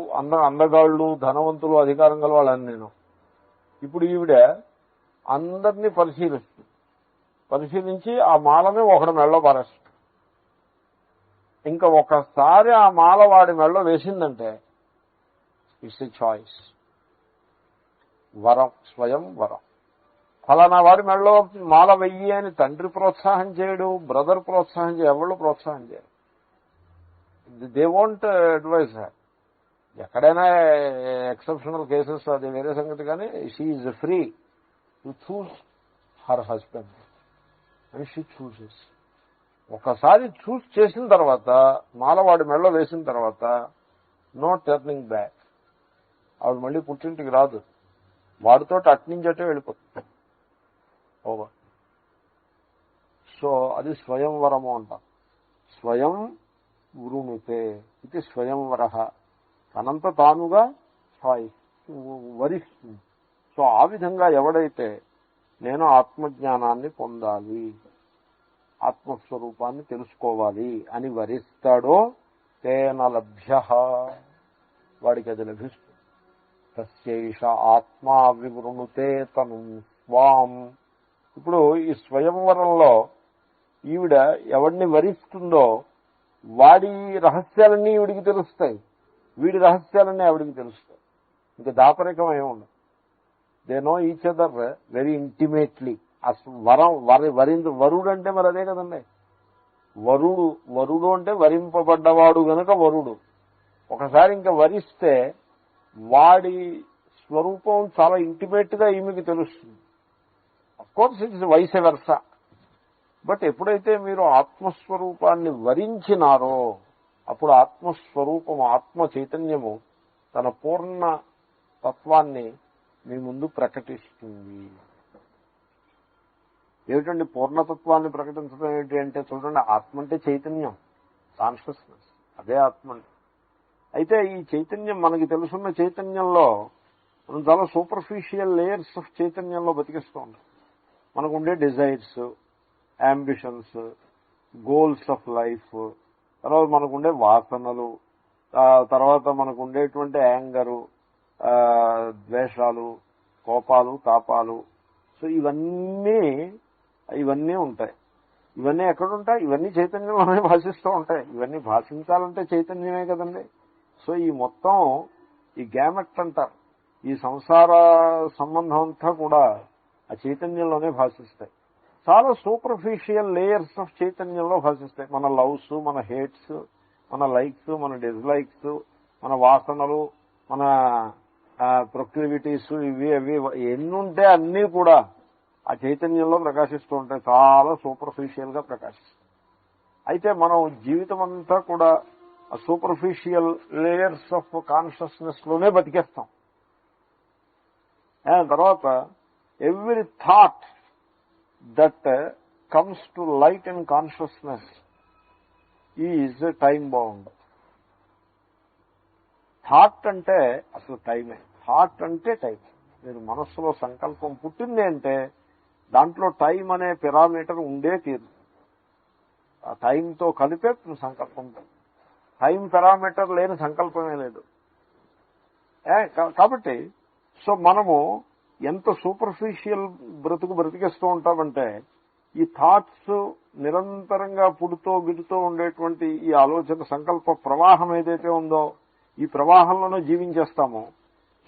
అందగాళ్ళు, ధనవంతులు, అధికారం గల వాళ్ళని నేను. ఇప్పుడు ఈవిడ అందరినీ పరిశీలించి ఆ మాలని ఒకటి మెళ్ళో పారేస్తుంది. ఇంకా ఒకసారి ఆ మాల వాడి మెళ్ళో వేసిందంటే ఇట్స్ ఎ చాయిస్. వరం, స్వయం వరం. ఫలానా వాడి మెళ్ళో మాల వెయ్యి అని తండ్రి ప్రోత్సాహం చేయడు, బ్రదర్ ప్రోత్సాహం చేయడు, ఎవరు ప్రోత్సాహం చేయరు. They won't advise her. ఎక్కడైనా ఎక్సెప్షనల్ కేసెస్ అది వేరే సంగతి, కానీ she is free to choose her husband and she chooses. ఒకసారి చూస్ చేసిన తర్వాత, మాలవాడి మెళ్ళ వేసిన తర్వాత నో టర్నింగ్ బ్యాక్. ఆవిడ మళ్ళీ పుట్టింటికి రాదు, వాడితో అట్నుంచటే వెళ్ళిపోతుంది. ఓవర్. సో అది స్వయంవరము అంటాం. స్వయం వృణుతే ఇది స్వయంవర. తనంత తానుగా వరిస్తుంది. సో ఆ విధంగా ఎవడైతే నేను ఆత్మజ్ఞానాన్ని పొందాలి, ఆత్మస్వరూపాన్ని తెలుసుకోవాలి అని వరిస్తాడో తేన లభ్య, వాడికి అది లభిస్తుంది. తస్యైష ఆత్మా వివృణుతే తను స్వాం. ఇప్పుడు ఈ స్వయంవరంలో ఈవిడ ఎవడిని వరిస్తుందో వాడి రహస్యాలన్నీ ఈవిడికి తెలుస్తాయి, వీడి రహస్యాలన్నీ ఆవిడికి తెలుస్తాయి. ఇంకా దాపరికం ఏముండదు. They know each other very intimately. వరుడు అంటే మరి అదే కదండి. వరుడు అంటే వరింపబడ్డవాడు గనక వరుడు. ఒకసారి ఇంకా వరిస్తే వాడి స్వరూపం చాలా ఇంటిమేట్ గా ఈమెకి తెలుస్తుంది. Of course it's vice versa. But ఎప్పుడైతే మీరు ఆత్మస్వరూపాన్ని వరించినారో అప్పుడు ఆత్మస్వరూపము, ఆత్మ చైతన్యము తన పూర్ణ తత్వాన్ని మీ ముందు ప్రకటిస్తుంది. ఏమిటండి పూర్ణతత్వాన్ని ప్రకటించడం ఏమిటి అంటే, చూడండి, ఆత్మ అంటే చైతన్యం, కాన్షియస్నెస్, అదే ఆత్మ అంటే. అయితే ఈ చైతన్యం, మనకి తెలుసున్న చైతన్యంలో మనం చాలా సూపర్ఫిషియల్ లేయర్స్ ఆఫ్ చైతన్యంలో బతికిస్తూ ఉంటాం. మనకు ఉండే desires, ambitions, goals of life, తర్వాత మనకుండే వాసనలు, తర్వాత మనకు ఉండేటువంటి యాంగరు, ద్వేషాలు, కోపాలు, తాపాలు. సో ఇవన్నీ ఉంటాయి. ఇవన్నీ ఎక్కడుంటాయి? ఇవన్నీ చైతన్యంలోనే భాషిస్తూ ఉంటాయి. ఇవన్నీ భాషించాలంటే చైతన్యమే కదండి. సో ఈ మొత్తం ఈ గ్యామెట్ అంటారు, ఈ సంసార సంబంధం అంతా కూడా ఆ చైతన్యంలోనే భాషిస్తాయి. చాలా సూపర్ఫిషియల్ లేయర్స్ ఆఫ్ చైతన్యంలో భాషిస్తాయి. మన లవ్స్, మన హేట్స్, మన లైక్స్, మన డిస్లైక్స్, మన వాసనలు, మన ప్రొక్లివిటీస్, ఇవి అవి ఎన్నుంటే అన్నీ కూడా ఆ చైతన్యంలో ప్రకాశిస్తూ ఉంటాయి. చాలా సూపర్ఫిషియల్ గా ప్రకాశిస్తాయి. అయితే మనం జీవితం అంతా కూడా సూపర్ఫిషియల్ లేయర్స్ ఆఫ్ కాన్షియస్నెస్ లోనే బతికేస్తాం. తర్వాత every thought that comes to light and consciousness is time bound. Thought అంటే అసలు టైమే. థాట్ అంటే టైం. మీరు మనస్సులో సంకల్పం పుట్టింది అంటే దాంట్లో టైం అనే పారామీటర్ ఉండే తీరు. ఆ టైంతో కలిపే సంకల్పం. టైం పారామీటర్ లేని సంకల్పమే లేదు. కాబట్టి సో మనము ఎంత సూపర్ఫిషియల్ బ్రతికేస్తూ ఉంటామంటే ఈ థాట్స్ నిరంతరంగా పుడుతూ గిడుతూ ఉండేటువంటి ఈ ఆలోచన సంకల్ప ప్రవాహం ఏదైతే ఉందో ఈ ప్రవాహంలోనే జీవించేస్తాము.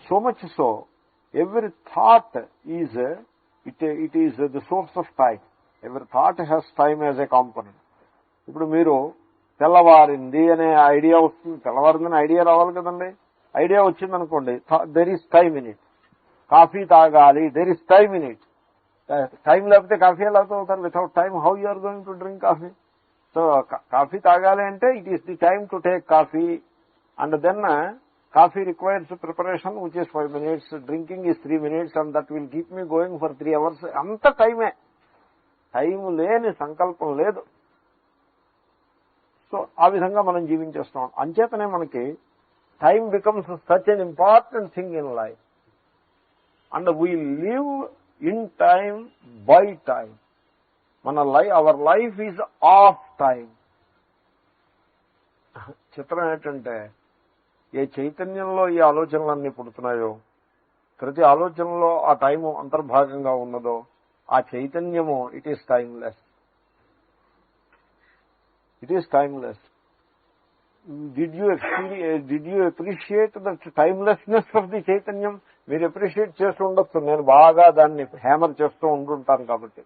So much so every thought is it is the source of time. Every thought has time as a component. ఇప్పుడు మీరు తెల్లవారింది అనే ఐడియా వస్తుంది. తెల్లవారిందని ఐడియా రావాలి కదండి. ఐడియా వచ్చిందనుకోండి, there is time in it. Coffee తాగాలి, there is time in it. Time లేకపోతే కాఫీ ఎలా తాగుతారు? Without time how you are going to drink coffee? So coffee తాగాలి అంటే it is the time to take coffee. And then coffee requires preparation which is 5 minutes. Drinking is 3 minutes and that will keep me going for 3 hours. అంత టైమే. Time లేని సంకల్పం లేదు. So ఆ విధంగా మనం జీవించేస్తాం. అంచేతనే మనకి time becomes such an important thing in life. And we live in time by time. Our life is of time. చిత్రం ఏంటంటే ఏ చైతన్యంలో ఈ ఆలోచనలన్నీ పుడుతున్నాయో, ప్రతి ఆలోచనలో ఆ టైము అంతర్భాగంగా ఉన్నదో ఆ చైతన్యము it is timeless. It is timeless. Did you appreciate that timelessness of the చైతన్యం? మీరు అప్రిషియేట్ చేస్తూ ఉండొచ్చు. నేను బాగా దాన్ని హ్యామర్ చేస్తూ ఉంటుంటాను కాబట్టి.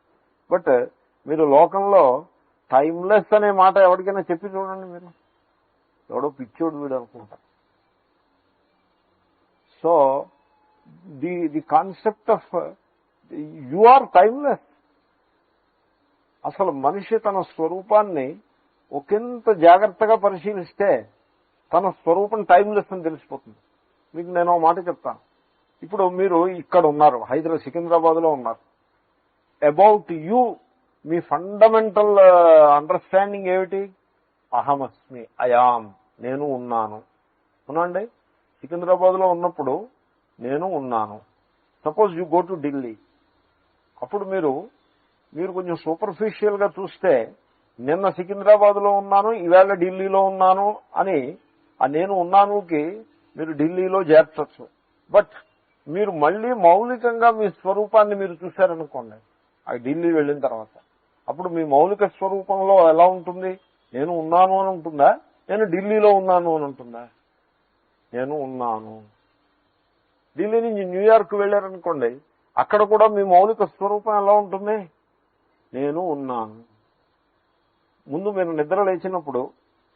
బట్ మీరు లోకంలో టైమ్లెస్ అనే మాట ఎవరికైనా చెప్పి చూడండి. మీరు ఎవడో పిచ్చోడు వీడు అనుకుంటారు. So the concept of you are timeless. అసలు మనిషి తన స్వరూపాన్ని ఒకంత జాగ్రత్తగా పరిశీలిస్తే తన స్వరూపం టైమ్లెస్ అని తెలిసిపోతుంది. మీకు నేను ఒక మాట చెప్తాను. ఇప్పుడు మీరు ఇక్కడ ఉన్నారు, సికింద్రాబాద్ లో ఉన్నారు. About you me fundamental understanding ఏమిటి? అహమస్మి, ఐయామ్, నేను ఉన్నాను. అవునండి. సికింద్రాబాద్ లో ఉన్నప్పుడు నేను ఉన్నాను. Suppose you go to Delhi. అప్పుడు మీరు కొంచెం సూపర్ఫిషియల్ గా చూస్తే నిన్న సికింద్రాబాద్ లో ఉన్నాను, ఈవేళ ఢిల్లీలో ఉన్నాను అని ఆ నేను ఉన్నానుకి మీరు ఢిల్లీలో చేర్చచ్చు. బట్ మీరు మళ్ళీ మౌలికంగా మీ స్వరూపాన్ని మీరు చూశారనుకోండి ఆ ఢిల్లీ వెళ్ళిన తర్వాత, అప్పుడు మీ మౌలిక స్వరూపంలో ఎలా ఉంటుంది? నేను ఉన్నాను అని ఉంటుందా? నేను ఢిల్లీలో ఉన్నాను అని ఉంటుందా? నేను ఉన్నాను. ఢిల్లీ నుంచి న్యూయార్క్ వెళ్ళారనుకోండి, అక్కడ కూడా మీ మౌలిక స్వరూపం ఎలా ఉంటుంది? నేను ఉన్నాను. ముందు మీరు నిద్ర లేచినప్పుడు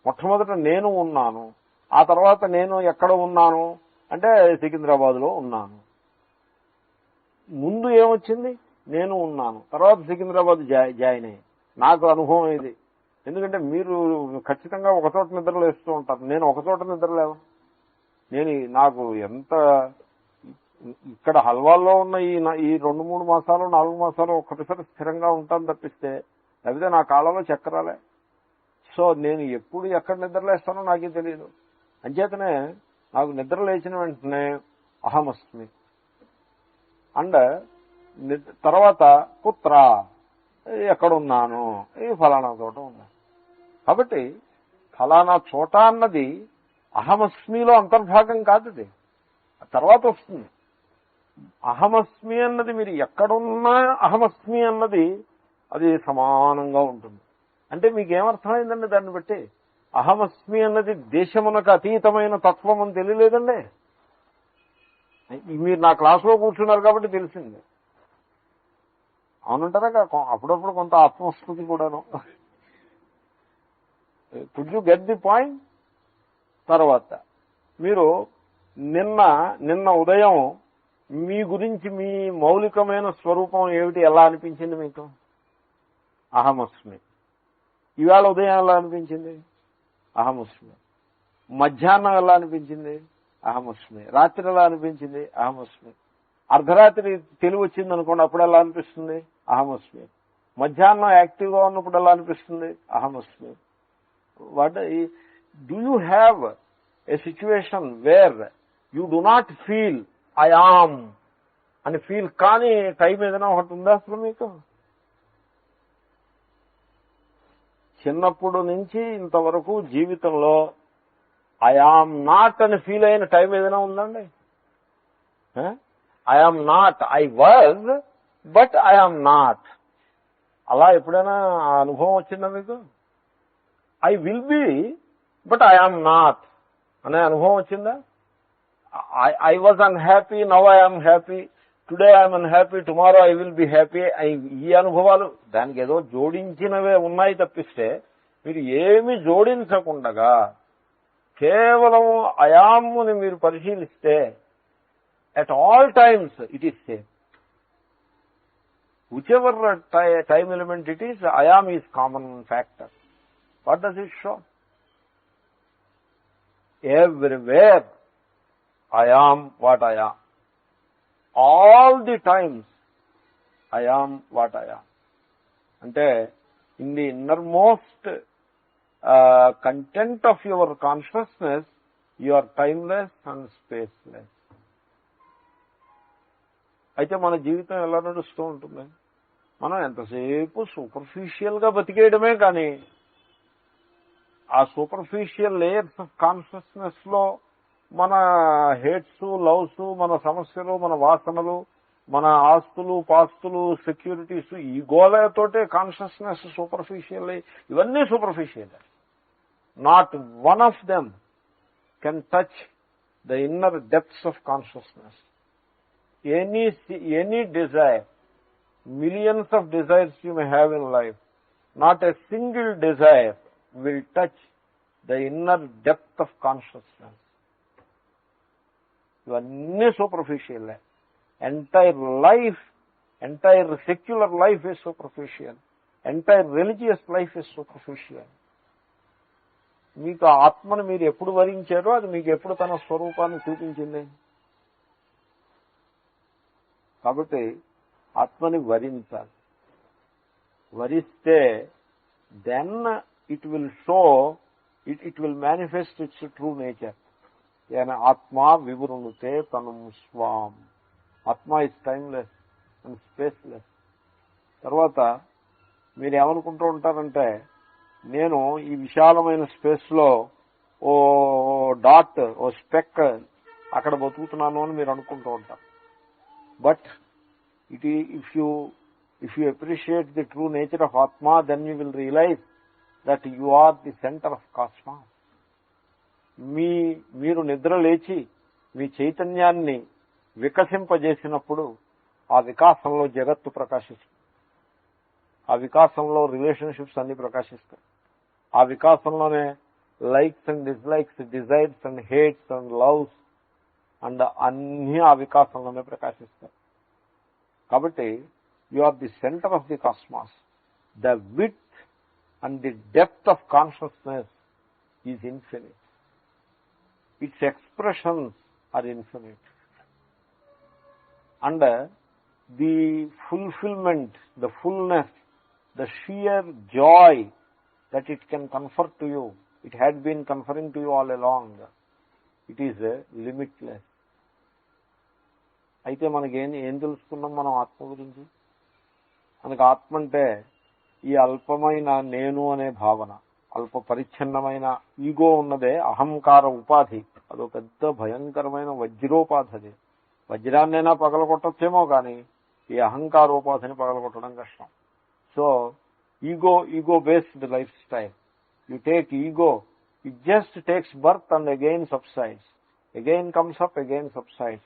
మొట్టమొదట నేను ఉన్నాను, ఆ తర్వాత నేను ఎక్కడ ఉన్నాను అంటే సికింద్రాబాద్ లో ఉన్నాను. ముందు ఏమొచ్చింది? నేను ఉన్నాను. తర్వాత సికింద్రాబాద్ జాయిన్ అయ్యి నాకు అనుభవం ఇది. ఎందుకంటే మీరు ఖచ్చితంగా ఒకచోట నిద్రలు వేస్తూ ఉంటారు. నేను ఒకచోట నిద్రలేవు. నాకు ఎంత ఇక్కడ హల్వాల్లో ఉన్న ఈ 2-3 మాసాలు 4 మాసాలు ఒక్కటిసారి స్థిరంగా ఉంటాను తప్పిస్తే, లేకపోతే నా కాలంలో చక్రాలే. సో నేను ఎప్పుడు ఎక్కడ నిద్రలేస్తానో నాకే తెలియదు. అంచేతనే నాకు నిద్ర లేచిన వెంటనే అహమస్మి అండ్ తర్వాత కుత్ర, ఎక్కడున్నాను, ఈ ఫలానా చోట ఉన్నాను. కాబట్టి ఫలానా చోట అన్నది అహమస్మిలో అంతర్భాగం కాదు. అది తర్వాత వస్తుంది. అహమస్మి అన్నది మీరు ఎక్కడున్నా అహమస్మి అన్నది అది సమానంగా ఉంటుంది. అంటే మీకేమర్థమైందండి దాన్ని బట్టి? అహమస్మి అన్నది దేశమునకు అతీతమైన తత్వం అని తెలియలేదండి. మీరు నా క్లాసులో కూర్చున్నారు కాబట్టి తెలిసింది. అవునంటారా? అప్పుడప్పుడు కొంత ఆత్మస్మృతి కూడాను. Could you get the point? తర్వాత మీరు నిన్న ఉదయం మీ గురించి మీ మౌలికమైన స్వరూపం ఏమిటి, ఎలా అనిపించింది మీకు? అహమస్మి. ఈవేళ ఉదయం ఎలా అనిపించింది? అహమస్మి. మధ్యాహ్నం ఎలా అనిపించింది? అహమస్మి. రాత్రి ఎలా అనిపించింది? అహమస్మి. అర్ధరాత్రి తెలివి వచ్చింది అనుకోండి, అప్పుడు ఎలా అనిపిస్తుంది? అహమస్మి. మధ్యాహ్నం యాక్టివ్గా ఉన్నప్పుడు ఎలా అనిపిస్తుంది? అహమస్మి. What do you have a situation where you do not feel I am అని ఫీల్ కానీ టైం ఏదైనా ఒకటి ఉందా అసలు మీకు? చిన్నప్పుడు నుంచి ఇంతవరకు జీవితంలో ఐ ఆమ్ నాట్ అని ఫీల్ అయిన టైం ఏదైనా ఉందండి? I am not, I was but I am not, అలా ఎప్పుడైనా అనుభవం వచ్చిందా మీకు? I will be but I am not అనే అనుభవం వచ్చిందా? I was unhappy, now I am happy, today I'm unhappy, tomorrow I will be happy. ఈ అనుభవాలు దానికి ఏదో జోడించినవే ఉన్నాయి తప్పిస్తే మీరు ఏమి జోడించకుండగా కేవలం అయాముని మీరు పరిశీలిస్తే at all times it is same. Whichever time element it is, ayam is common factor. What does it show? Everywhere I am what I am. All the times I am what I am. Ante in the innermost content of your consciousness, you are timeless and spaceless. అయితే మన జీవితం ఎలా నడుస్తూ ఉంటుంది? మనం ఎంతసేపు సూపర్ఫిషియల్గా బతికేయడమే, కానీ ఆ సూపర్ఫిషియల్ లేయర్స్ ఆఫ్ కాన్షియస్నెస్ లో మన హేట్స్, లవ్స్, మన సమస్యలు, మన వాసనలు, మన ఆస్తులు, పాస్తులు, సెక్యూరిటీస్, ఈ గోలతోటే కాన్షియస్నెస్ సూపర్ఫిషియల్. ఇవన్నీ superficial. Not one of them can touch the inner depths of consciousness. Any desire, millions of desires you may have in life, not a single desire will touch the inner depth of consciousness. ఇవన్నీ superficial. Entire life, entire secular life is superficial. Entire religious life is superficial. మీకు ఆత్మను మీరు ఎప్పుడు వరించారో అది మీకు ఎప్పుడు తన స్వరూపాన్ని చూపించింది? కాబట్టి ఆత్మని వరించాలి. వరిస్తే then it will show, it will manifest its true nature. ఆత్మా వివృణుతే తను స్వాం. ఆత్మ ఇస్ టైమ్లెస్ అండ్ స్పేస్లెస్. తర్వాత మీరు ఏమనుకుంటూ ఉంటారంటే, నేను ఈ విశాలమైన స్పేస్లో ఓ డాట్, ఓ స్పెక్ అక్కడ బతుకుతున్నాను అని మీరు అనుకుంటూ ఉంటారు. But if you appreciate the true nature of Atma, then you will realize that you are the center of cosmos. మీరు నిద్ర లేచి మీ చైతన్యాన్ని వికసింపజేసినప్పుడు ఆ వికాసంలో జగత్తు ప్రకాశిస్తుంది. ఆ వికాసంలో రిలేషన్షిప్స్ అన్ని ప్రకాశిస్తాయి. ఆ వికాసంలోనే likes and dislikes, desires and hates and loves and అన్నీ ఆ వికాసంలోనే ప్రకాశిస్తాయి. కాబట్టి you are the centre of the cosmos. The width and the depth of consciousness is infinite. Its expressions are infinite. And the fulfilment, the fullness, the sheer joy that it can confer to you, it had been conferring to you all along. It is limitless. అయితే మనకి ఏం తెలుసుకున్నాం మనం ఆత్మ గురించి? మనకు ఆత్మ అంటే ఈ అల్పమైన నేను అనే భావన, అల్ప పరిచ్ఛిన్నమైన ఈగో ఉన్నదే అహంకార ఉపాధి. అదో పెద్ద భయంకరమైన వజ్రోపాధి. అది వజ్రాన్నైనా పగలగొట్టచ్చేమో కానీ ఈ అహంకారోపాధిని పగలగొట్టడం కష్టం. So ego based lifestyle. You take ego, it just takes birth and again subsides, again comes up, again subsides.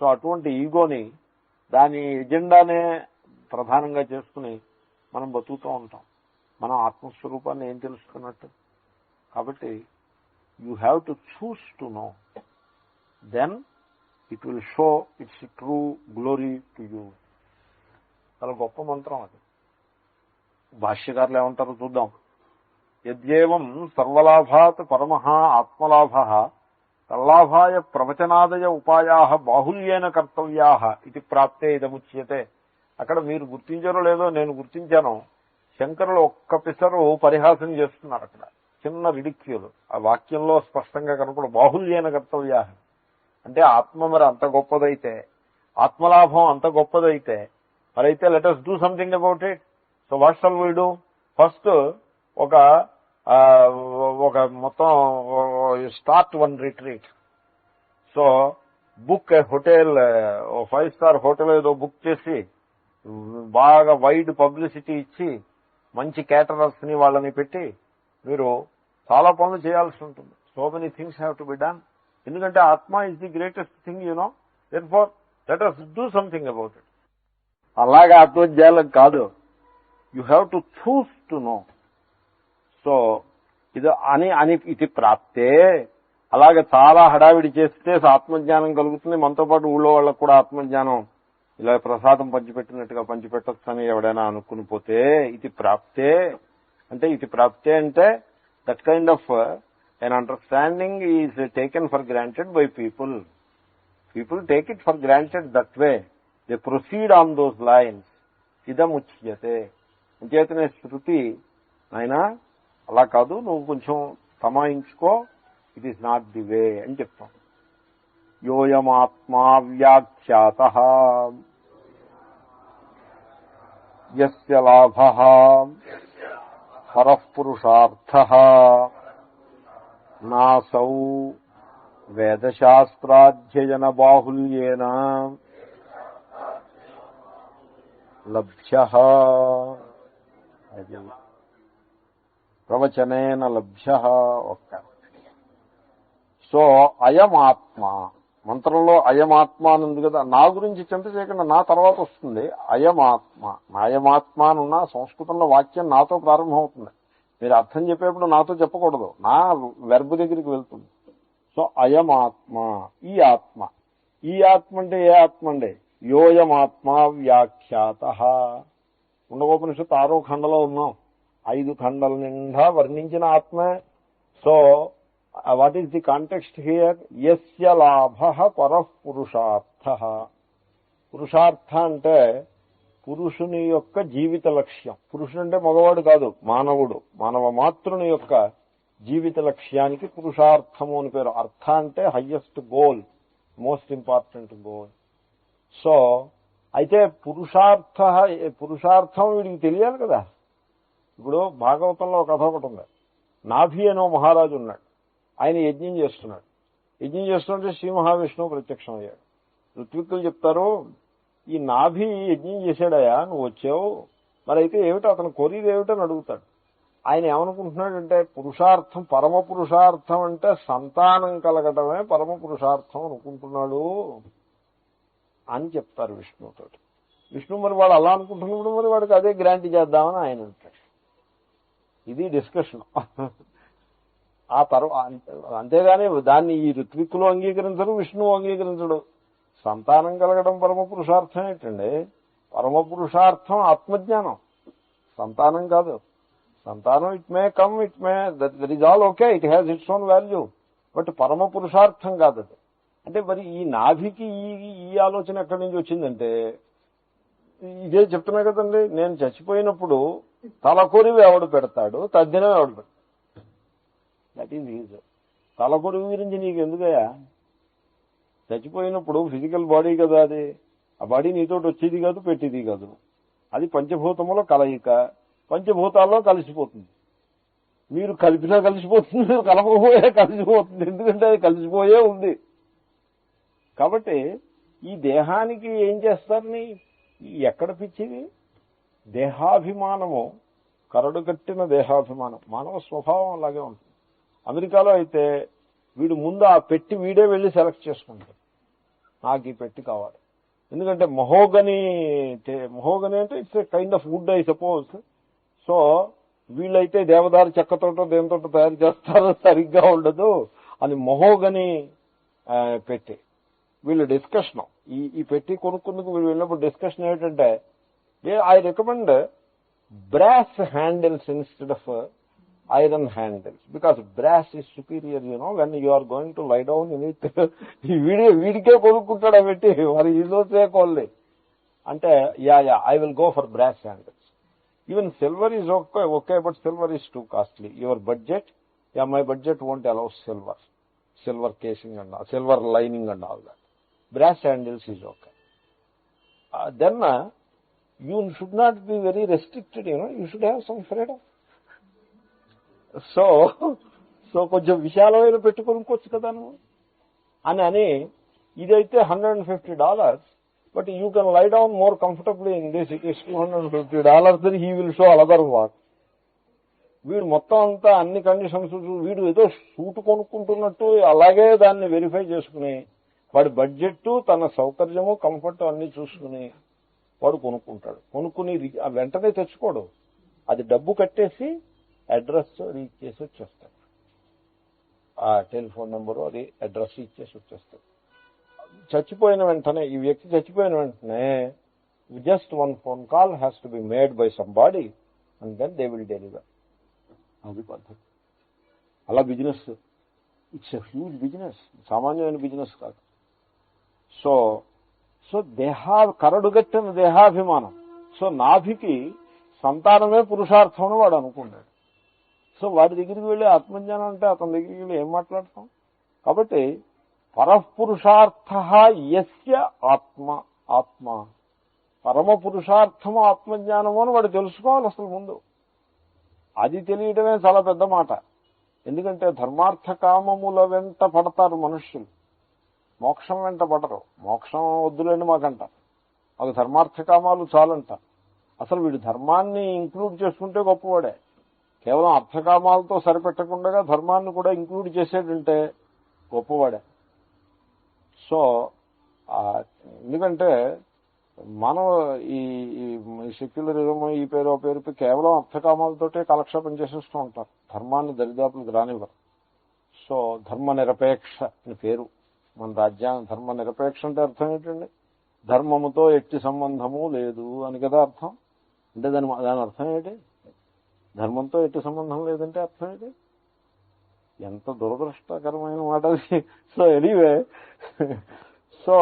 So అటువంటి ఈగోని, దాని ఎజెండానే ప్రధానంగా చేసుకుని మనం బతుకుతూ ఉంటాం. మనం ఆత్మస్వరూపాన్ని ఏం తెలుసుకున్నట్టు? కాబట్టి you have to choose to know, then it will show its true glory to you. చాలా గొప్ప మంత్రం అది. భాష్యకారులు ఏమంటారో చూద్దాం. యద్యేవం సర్వలాభాత్ పరమః ఆత్మలాభః తల్లాభాయ ప్రవచనాదయ ఉపాయాః బాహుల్యేన కర్తవ్యాః ఇది ప్రాప్తే ఇదముచ్యతే. అక్కడ మీరు గుర్తించారో లేదో, నేను గుర్తించాను. శంకరులు ఒక్క పిసరు పరిహాసం చేస్తున్నారు అక్కడ, చిన్న రిడిక్యూల్ ఆ వాక్యంలో స్పష్టంగా కనపడు. బాహుల్యేన కర్తవ్యాః అంటే ఆత్మ మరి అంత గొప్పదైతే, ఆత్మలాభం అంత గొప్పదైతే, మరైతే let us do something about it. So what shall we do? First ఒక మొత్తం start one retreat. So book hotel, 5-star hotel ఏదో బుక్ చేసి బాగా వైడ్ పబ్లిసిటీ ఇచ్చి మంచి క్యాటరర్స్ ని వాళ్ళని పెట్టి మీరు చాలా పనులు చేయాల్సి ఉంటుంది. So many things have to be done. ఎందుకంటే ఆత్మ is the greatest thing, you know. Therefore let us do something about it. అలాగే ఆత్మజ్ఞానం కాదు, you have to choose to no. So ఇది అని ఇది ప్రాప్తే. అలాగే చాలా హడావిడి చేస్తే ఆత్మజ్ఞానం కలుగుతుంది. మనతో పాటు ఊళ్ళో వాళ్ళకు కూడా ఆత్మజ్ఞానం ఇలా ప్రసాదం పంచిపెట్టినట్టుగా పంచిపెట్టచ్చు అని ఎవడైనా అనుకుని పోతే, ఇది ప్రాప్తే అంటే, ఇది ప్రాప్తే అంటే that kind of an understanding is taken for granted by people. People take it for granted that way. They proceed on those lines. idam uchyate. అంచేతనే శృతి నాయనా అలా కాదు, నువ్వు కొంచెం తమాయించుకో, it is not the way అని చెప్తాం. యోయమాత్మా వ్యాఖ్యాతః యస్య లాభః పరః పురుషార్థః నాసౌ వేదశాస్త్రాధ్యయన బాహుల్యేన లభ్యః ప్రవచనేన లభ్యః. ఒక్క సో అయమాత్మ మంత్రంలో అయమాత్మ అని ఉంది కదా, నా గురించి చింత చేయకుండా నా తర్వాత వస్తుంది అయమాత్మ. నాయమాత్మ అనున్న సంస్కృతంలో వాక్యం నాతో ప్రారంభం అవుతుంది. మీరు అర్థం చెప్పేప్పుడు నాతో చెప్పకూడదు, నా వెర్బ్ దగ్గరికి వెళ్తుంది. సో అయమాత్మ, ఈ ఆత్మ. ఈ ఆత్మ అంటే ఏ ఆత్మ అండి? యోయమాత్మ వ్యాఖ్యాతః. ఉండగోపనిషత్తు 6వ ఖండలో ఉన్నాం. 5 ఖండల నిండా వర్ణించిన ఆత్మ. So what is the context here? యస్య లాభః పరః పురుషార్థః. పురుషార్థ అంటే పురుషుని యొక్క జీవిత లక్ష్యం. పురుషుడు అంటే మగవాడు కాదు, మానవుడు, మానవ మాతృని యొక్క జీవిత లక్ష్యానికి పురుషార్థము అని పేరు. అర్థ అంటే highest goal, most important goal. So అయితే పురుషార్థం వీడికి తెలియాలి కదా. ఇప్పుడు భాగవతంలో ఒక కథ ఒకటి ఉంది. నాభి అనో మహారాజు ఉన్నాడు. ఆయన యజ్ఞం చేస్తున్నాడు. యజ్ఞం చేస్తుంటే శ్రీ మహావిష్ణువు ప్రత్యక్షం అయ్యాడు. ఋత్విక్కులు చెప్తారు, ఈ నాభి యజ్ఞం చేశాడయా, నువ్వు వచ్చావు, మరి అయితే ఏమిటో అతను కోరిక ఏమిటని అడుగుతాడు. ఆయన ఏమనుకుంటున్నాడంటే పురుషార్థం, పరమ పురుషార్థం అంటే సంతానం కలగటమే పరమ పురుషార్థం అనుకుంటున్నాడు అని చెప్తారు విష్ణువుతోటి. విష్ణువు మరి వాడు అలా అనుకుంటున్నప్పుడు మరి వాడికి అదే గ్రాంట్ చేద్దామని ఆయన అంటాడు. ఇది డిస్కషన్. ఆ తర్వాత అంతేగాని దాన్ని ఈ ఋత్విక్కులు అంగీకరించరు, విష్ణువు అంగీకరించడు. సంతానం కలగడం పరమ పురుషార్థం ఏంటండి? పరమ పురుషార్థం ఆత్మజ్ఞానం, సంతానం కాదు. సంతానం it may come, it may, that is all okay, it has its own value, but పరమ పురుషార్థం కాదు అది. అంటే మరి ఈ నాభికి ఈ ఆలోచన ఎక్కడి నుంచి వచ్చిందంటే, ఇదే చెప్తున్నా కదండి, నేను చచ్చిపోయినప్పుడు తలకొరివి ఎవడు పెడతాడు, తద్దినం ఎవడు పెడతాడు. That is is. తలకొరివి గురించి నీకు ఎందుకయ్యా? చచ్చిపోయినప్పుడు ఫిజికల్ బాడీ కదా అది, ఆ బాడీ నీతోటి వచ్చేది కాదు, పెట్టేది కాదు. అది పంచభూతములో కలయిక, పంచభూతాల్లో కలిసిపోతుంది. మీరు కలిపినా కలిసిపోతుంది, మీరు కలపకపోయే కలిసిపోతుంది, ఎందుకంటే అది కలిసిపోయే ఉంది. కాబట్టి ఈ దేహానికి ఏం చేస్తారని ఎక్కడ పిచ్చిది? దేహాభిమానము, కరడు కట్టిన దేహాభిమానం. మానవ స్వభావం అలాగే ఉంటుంది. అమెరికాలో అయితే వీడు ముందు ఆ పెట్టి వీడే వెళ్ళి సెలెక్ట్ చేసుకుంటాడు, నాకు ఈ పెట్టి కావాలి. ఎందుకంటే మహోగని అంటే it's a kind of would I suppose. So వీళ్ళైతే దేవదారు చెక్కతోటో దేనితో తయారు చేస్తారో సరిగ్గా ఉండదు అని మహోగని పెట్టి వీళ్ళు డిస్కషన్ ఈ పెట్టి కొనుక్కుందుకు వీళ్ళు వెళ్ళినప్పుడు డిస్కషన్ ఏమిటంటే I recommend brass handles instead of iron handles because brass is superior, when you are going to lie down in it. వీడికే కొనుక్కుంటాడు పెట్టి మరి ఇదో సేకోళ్ళి అంటే I will go for brass handles. Even silver is okay, but silver is too costly. Your budget, my budget won't allow silver casing and all, silver lining and all that. Brass handles is okay. Then you should not be very restricted, you should have some freedom. So కొంచెం విశాలమైన పెట్టుకోవచ్చు కదా నువ్వు అని ఇదైతే $150, but you can lie down more comfortably in this. It is $250. then he will show another work. వీడు మొత్తం అంతా అన్ని కండిషన్స్ వీడు ఏదో సూట్ కొనుక్కుంటున్నట్టు అలాగే దాన్ని వెరిఫై చేసుకుని వాడి బడ్జెట్ తన సౌకర్యము కంఫర్ట్ అన్ని చూసుకుని వాడు కొనుక్కుని వెంటనే తెచ్చుకోడు, అది డబ్బు కట్టేసి అడ్రస్ రీచ్ చేసి వచ్చేస్తాడు, ఆ టెలిఫోన్ నెంబరు అది అడ్రస్ ఇచ్చేసి వచ్చేస్తాడు. చచ్చిపోయిన వెంటనే ఈ వ్యక్తి చచ్చిపోయిన వెంటనే just one phone call has to be made by somebody and then they will deliver. అది పద్ధతి. అలా business, it's a huge business, సామాన్యమైన బిజినెస్ కాదు. సో కరడుగట్టిన దేహాభిమానం. సో నాభికి సంతానమే పురుషార్థం అని వాడు అనుకున్నాడు. సో వాడి దగ్గరికి వెళ్ళి ఆత్మజ్ఞానం అంటే అతని దగ్గరికి వెళ్ళి ఏం మాట్లాడతాం? కాబట్టి పరపురుషార్థ యస్య ఆత్మ పరమ పురుషార్థము ఆత్మజ్ఞానము అని వాడు తెలుసుకోవాలి అసలు ముందు. అది తెలియటమే చాలా పెద్ద మాట. ఎందుకంటే ధర్మార్థ కామముల వెంట పడతారు మనుష్యులు, మోక్షం వెంట పడరు. మోక్షం వద్దులేండి మాకంటారు, మాకు ధర్మార్థ కామాలు చాలంట. అసలు వీడు ధర్మాన్ని ఇంక్లూడ్ చేసుకుంటే గొప్పవాడే. కేవలం అర్థకామాలతో సరిపెట్టకుండా ధర్మాన్ని కూడా ఇంక్లూడ్ చేసేటంటే గొప్పవాడే. సో ఎందుకంటే మనం ఈ సెక్యులరిజం ఈ పేరు కేవలం అర్థకామాలతోటే కాలక్షేపం చేసేస్తూ ఉంటారు, ధర్మాన్ని దరిదాపులకు రానివ్వరు. సో ధర్మ నిరపేక్ష అని పేరు మన రాజ్యాంగం. ధర్మ నిరపేక్ష అంటే అర్థం ఏంటండి? ధర్మముతో ఎట్టి సంబంధము లేదు అని కదా అర్థం. అంటే దాని అర్థం ఏంటి? ధర్మంతో ఎట్టి సంబంధం లేదంటే అర్థం ఏంటి? ఎంత దురదృష్టకరమైన మాట అది. సో ఎనీవే, సో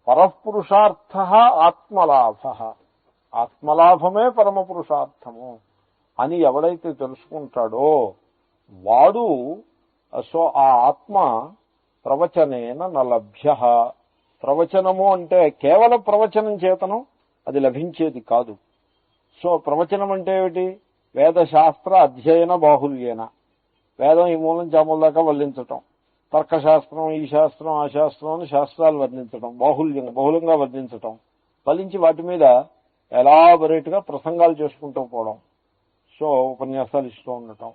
పరపురుషార్థ ఆత్మలాభ, ఆత్మలాభమే పరమ పురుషార్థము అని ఎవడైతే తెలుసుకుంటాడో వాడు, సో ఆ ఆత్మ ప్రవచనేన నలభ్య. ప్రవచనము అంటే కేవలం ప్రవచనం చేతనం అది లభించేది కాదు. సో ప్రవచనం అంటే ఏమిటి? వేదశాస్త్ర అధ్యయన బాహుల్యేన, వేదం ఈ మూలం చామూల దాకా వర్ణించటం, తర్కశాస్త్రం ఈ శాస్త్రం ఆ శాస్త్రం అని శాస్త్రాలు వర్ణించటం, బహుళంగా వర్ణించటం, ఫలించి వాటి మీద ఎలాబొరేట్ గా ప్రసంగాలు చేసుకుంటూ పోవడం, సో ఉపన్యాసాలు ఇస్తూ ఉండటం.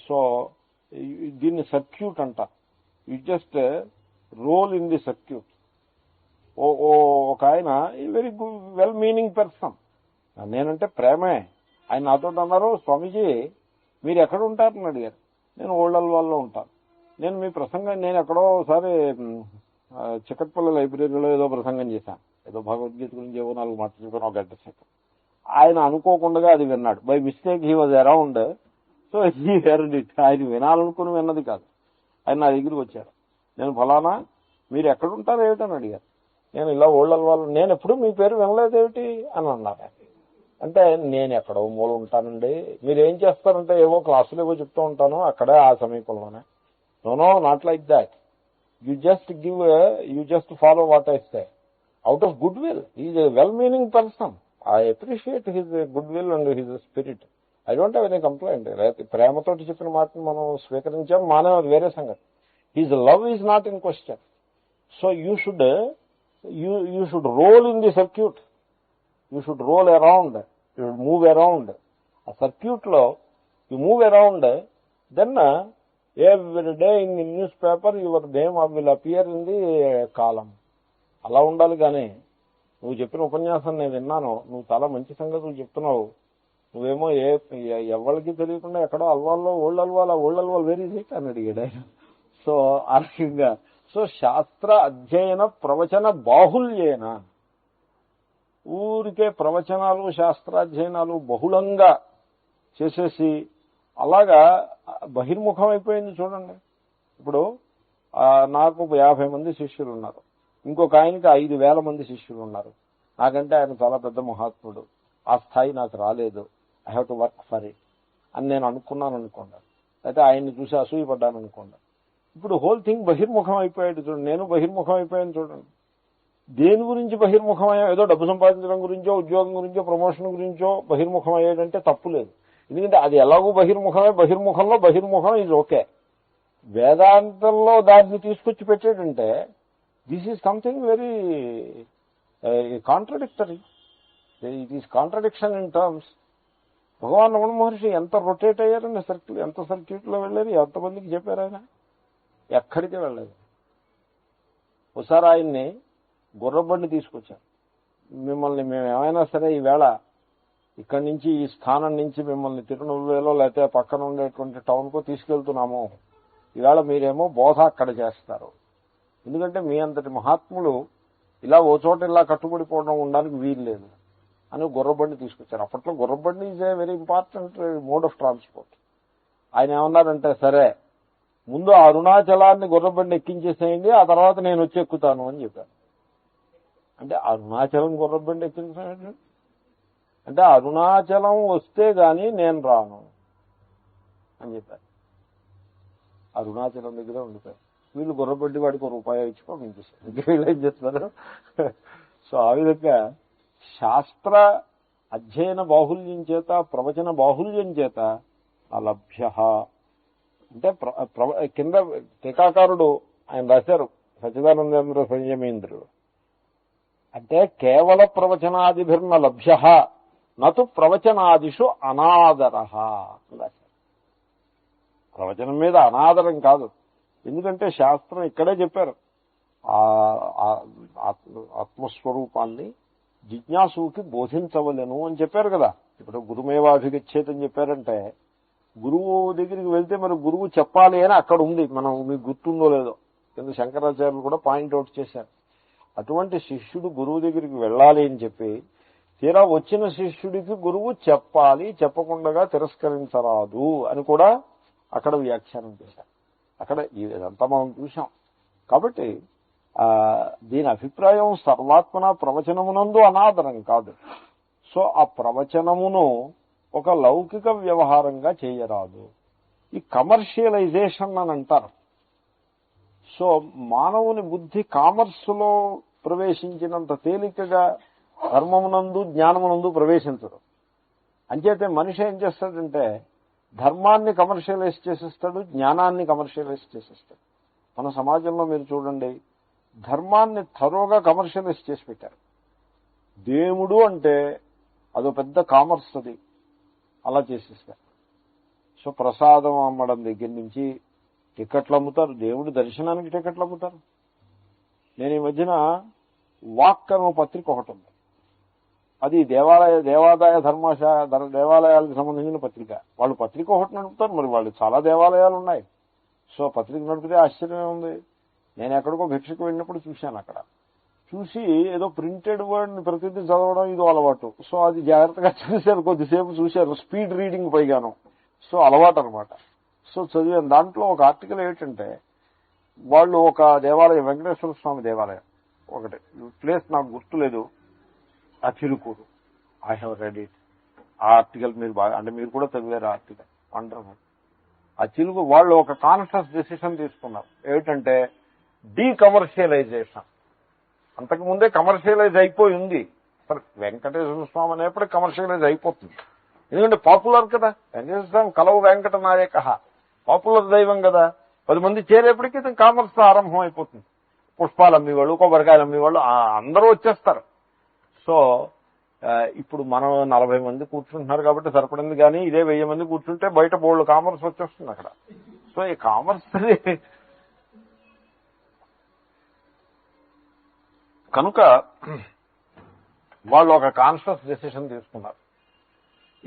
సో దీన్ని సర్క్యూట్ అంట. You just roll in the circuit. ఒక ఆయన వెరీ వెల్ మీనింగ్ పర్సన్, నేనంటే ప్రేమే. ఆయన నాతో అన్నారు, స్వామీజీ మీరు ఎక్కడ ఉంటారని అడిగారు. నేను ఓల్డల్వాల్లో ఉంటాను. నేను మీ ప్రసంగం నేను ఎక్కడో ఒకసారి చిక్కట్పల్లి లైబ్రరీలో ఏదో ప్రసంగం చేశాను, ఏదో భగవద్గీత గురించి ఏవో 4 మాటలు చెప్పాను, ఒక గంట సేపు. ఆయన అనుకోకుండా అది విన్నాడు. By mistake he was around, so he heard it. ఆయన వినాలనుకుని విన్నది కాదు. ఆయన నా దగ్గరికి వచ్చాడు. నేను ఫలానా మీరు ఎక్కడుంటారు ఏమిటని అడిగారు. నేను ఇలా ఓల్డల్వాళ్ళు. నేను ఎప్పుడు మీ పేరు వినలేదేమిటి అని అన్నారు. అంటే నేను ఎక్కడో మూల ఉంటానండి. మీరేం చేస్తారంటే ఏవో క్లాసులు ఏవో చెప్తూ ఉంటాను అక్కడే ఆ సమీపంలోనే. No not like that. You just follow what I say out of good will. Is a well meaning person. I appreciate his good will and his spirit. I don't have any complaint. ప్రేమతోటి చెప్పిన మాటను మనం స్వీకరించాం, మానే వేరే సంగతి. His love is not in question. So you should roll in the circuit. You should roll around, you should move around. ఆ circuit లో you move around, then every day in the newspaper your name will appear in the column. అలా ఉండాలి. కానీ నువ్వు చెప్పిన ఉపన్యాసం నేను విన్నాను, నువ్వు చాలా మంచి సంగతులు చెప్తున్నావు, నువ్వేమో ఎవరికి తెలియకుండా ఎక్కడో అల్వాల్లో ఓల్డ్ అల్వాల్ వెరీ ఇట్ అని అడిగాడు ఆయన. సో ఆ రకంగా సో శాస్త్ర అధ్యయన ప్రవచన బాహుల్యేన, ఊరికే ప్రవచనాలు శాస్త్రాధ్యయనాలు బహుళంగా చేసేసి అలాగా బహిర్ముఖం అయిపోయింది. చూడండి, ఇప్పుడు నాకు 50 మంది శిష్యులు ఉన్నారు, ఇంకొక ఆయనకి 5,000 మంది శిష్యులు ఉన్నారు. నాకంటే ఆయన చాలా పెద్ద మహాత్ముడు, ఆ స్థాయి నాకు రాలేదు, I have to work for it అని నేను అనుకున్నాను అనుకోండి, అయితే ఆయన్ని చూసి అసూయపడ్డాను అనుకోండి. ఇప్పుడు హోల్ థింగ్ బహిర్ముఖం అయిపోయాడు. చూడండి, నేను బహిర్ముఖం అయిపోయాను. చూడండి, దేని గురించి బహిర్ముఖం అయ్యా? ఏదో డబ్బు సంపాదించడం గురించో, ఉద్యోగం గురించో, ప్రమోషన్ గురించో బహిర్ముఖం అయ్యాడంటే తప్పు లేదు. ఎందుకంటే అది ఎలాగూ బహిర్ముఖమే. బహిర్ముఖంలో బహిర్ముఖం ఈజ్ ఓకే. వేదాంతంలో దాన్ని తీసుకొచ్చి పెట్టాడంటే this is something very contradictory. It is contradiction in terms. Bhagavan Ramana Maharshi ఎంత రొటేట్ అయ్యారని సర్క్యూట్, ఎంత సర్క్యూట్లో వెళ్ళారు, ఎంతమందికి చెప్పారు ఆయన? ఎక్కడికి వెళ్ళలేదు. ఒకసారి ఆయన్ని గుర్రబండి తీసుకొచ్చారు. మిమ్మల్ని మేము ఏమైనా సరే ఈవేళ ఇక్కడి నుంచి, ఈ స్థానం నుంచి మిమ్మల్ని తిరునెల్వేలో లేకపోతే పక్కన ఉండేటువంటి టౌన్కో తీసుకెళ్తున్నాము, ఈవేళ మీరేమో బోధ అక్కడ చేస్తారు, ఎందుకంటే మీ అంతటి మహాత్ములు ఇలా ఓ చోట ఇలా కట్టుబడిపోవడం ఉండడానికి వీలు లేదు అని గుర్రబండి తీసుకొచ్చారు. అప్పట్లో గుర్రబండి is a very important mode of transport. ఆయన ఏమన్నారంటే, సరే ముందు అరుణాచలాన్ని గుర్రబండి ఎక్కించేసేయండి, ఆ తర్వాత నేను వచ్చి ఎక్కుతాను అని చెప్పాను. అంటే అరుణాచలం గుర్రబండి ఎక్కించేయండి అంటే అరుణాచలం వస్తే గాని నేను రాను అని చెప్పారు. అరుణాచలం దగ్గర ఉండిపోయారు. వీళ్ళు గుర్రబండి వాడికి ₹1 ఇచ్చి పంపించేశారు. ఇంక వీళ్ళు ఏం చేస్తున్నారు? సో ఆ విధంగా శాస్త్ర అధ్యయన బాహుల్యం చేత, ప్రవచన బాహుల్యం చేత అలభ్య అంటే కింద టీకాకారుడు ఆయన రాశారు, సచ్చిదానందేంద్ర సంయమేంద్రుడు అంటే కేవల ప్రవచనాదిభిర్న లభ్య నతు ప్రవచనాదిషు అనాదర రాశారు. ప్రవచనం మీద అనాదరం కాదు, ఎందుకంటే శాస్త్రం ఇక్కడే చెప్పారు, ఆత్మస్వరూపాన్ని జిజ్ఞాసుకి బోధించవలెను అని చెప్పారు కదా. ఇప్పుడు గురుమేవాభిగచ్చేతని చెప్పారంటే గురువు దగ్గరికి వెళ్తే మరి గురువు చెప్పాలి అని అక్కడ ఉంది. మనం మీకు గుర్తుందో లేదో, కింద శంకరాచార్యులు కూడా పాయింట్అవుట్ చేశారు. అటువంటి శిష్యుడు గురువు దగ్గరికి వెళ్ళాలి అని చెప్పి, తీరా వచ్చిన శిష్యుడికి గురువు చెప్పాలి, చెప్పకుండా తిరస్కరించరాదు అని కూడా అక్కడ వ్యాఖ్యానం చేశారు. అక్కడ ఇదంతా మనం చూసాం. కాబట్టి దీని అభిప్రాయం సర్వాత్మన ప్రవచనమునందు అనాదరం కాదు. సో ఆ ప్రవచనమును ఒక లౌకిక వ్యవహారంగా చేయరాదు. ఈ కమర్షియలైజేషన్ అని అంటారు. సో మానవుని బుద్ధి కామర్సులో ప్రవేశించినంత తేలికగా ధర్మమునందు జ్ఞానమునందు ప్రవేశించదు. అంచేతే మనిషి ఏం చేస్తాడంటే ధర్మాన్ని కమర్షియలైజ్ చేసేస్తాడు, జ్ఞానాన్ని కమర్షియలైజ్ చేసేస్తాడు. మన సమాజంలో మీరు చూడండి, ధర్మాన్ని థరోగా కమర్షియలైజ్ చేసి పెట్టారు. దేవుడు అంటే అదో పెద్ద కామర్స్, అది అలా చేసేస్తారు. సో ప్రసాదం అమ్మడం దగ్గర నుంచి టికెట్లు అమ్ముతారు, దేవుడి దర్శనానికి టికెట్లు అమ్ముతారు. నేను ఈ మధ్యన వాక్ అనే పత్రిక ఒకటి ఉంది, అది దేవాదాయ దేవాలయాలకు సంబంధించిన పత్రిక. వాళ్ళు పత్రిక ఒకటి నడుపుతారు, మరి వాళ్ళు చాలా దేవాలయాలు ఉన్నాయి. సో పత్రిక నడిపితే ఆశ్చర్యమే ఉంది. నేను ఎక్కడికో భిక్షకు వెళ్ళినప్పుడు చూశాను. అక్కడ చూసి ఏదో ప్రింటెడ్ వర్డ్ని ప్రతిదీ చదవడం ఇదో అలవాటు. సో అది జాగ్రత్తగా చూశారు, కొద్దిసేపు చూశారు, స్పీడ్ రీడింగ్ పైగాను. సో అలవాటు అనమాట. సో చదివాను. దాంట్లో ఒక ఆర్టికల్ ఏంటంటే, వాళ్ళు ఒక దేవాలయం, వెంకటేశ్వర స్వామి దేవాలయం ఒకటి ప్లేస్ నాకు గుర్తులేదు, ఆ Chilkur. I have read it. ఆ ఆర్టికల్ మీరు బాగా, అంటే మీరు కూడా చదివారు ఆ ఆర్టికల్, వండర్ఫుల్. ఆ చిలుకు వాళ్ళు ఒక కాన్షియస్ డెసిషన్ తీసుకున్నారు. ఏమిటంటే డీకమర్షియలైజేషన్. అంతకుముందే కమర్షియలైజ్ అయిపోయి ఉంది. అసలు వెంకటేశ్వర స్వామి అనేప్పటికీ కమర్షియలైజ్ అయిపోతుంది, ఎందుకంటే పాపులర్ కదా. వెంకటేశ్వర స్వామి కలవు వెంకట నాయక, పాపులర్ దైవం కదా. 10 మంది చేరేప్పటికీ కామర్స్ ఆరంభం అయిపోతుంది. పుష్పాలు అమ్మేవాళ్ళు, కొబ్బరికాయలు అమ్మేవాళ్ళు అందరూ వచ్చేస్తారు. సో ఇప్పుడు మనం 40 మంది కూర్చుంటున్నారు కాబట్టి సరిపడింది, కానీ ఇదే 1000 మంది కూర్చుంటే బయట బోల్డ్ కామర్స్ వచ్చేస్తుంది అక్కడ. సో ఈ కామర్స్ కనుక వాళ్ళు ఒక కాన్షియస్ డెసిషన్ తీసుకున్నారు.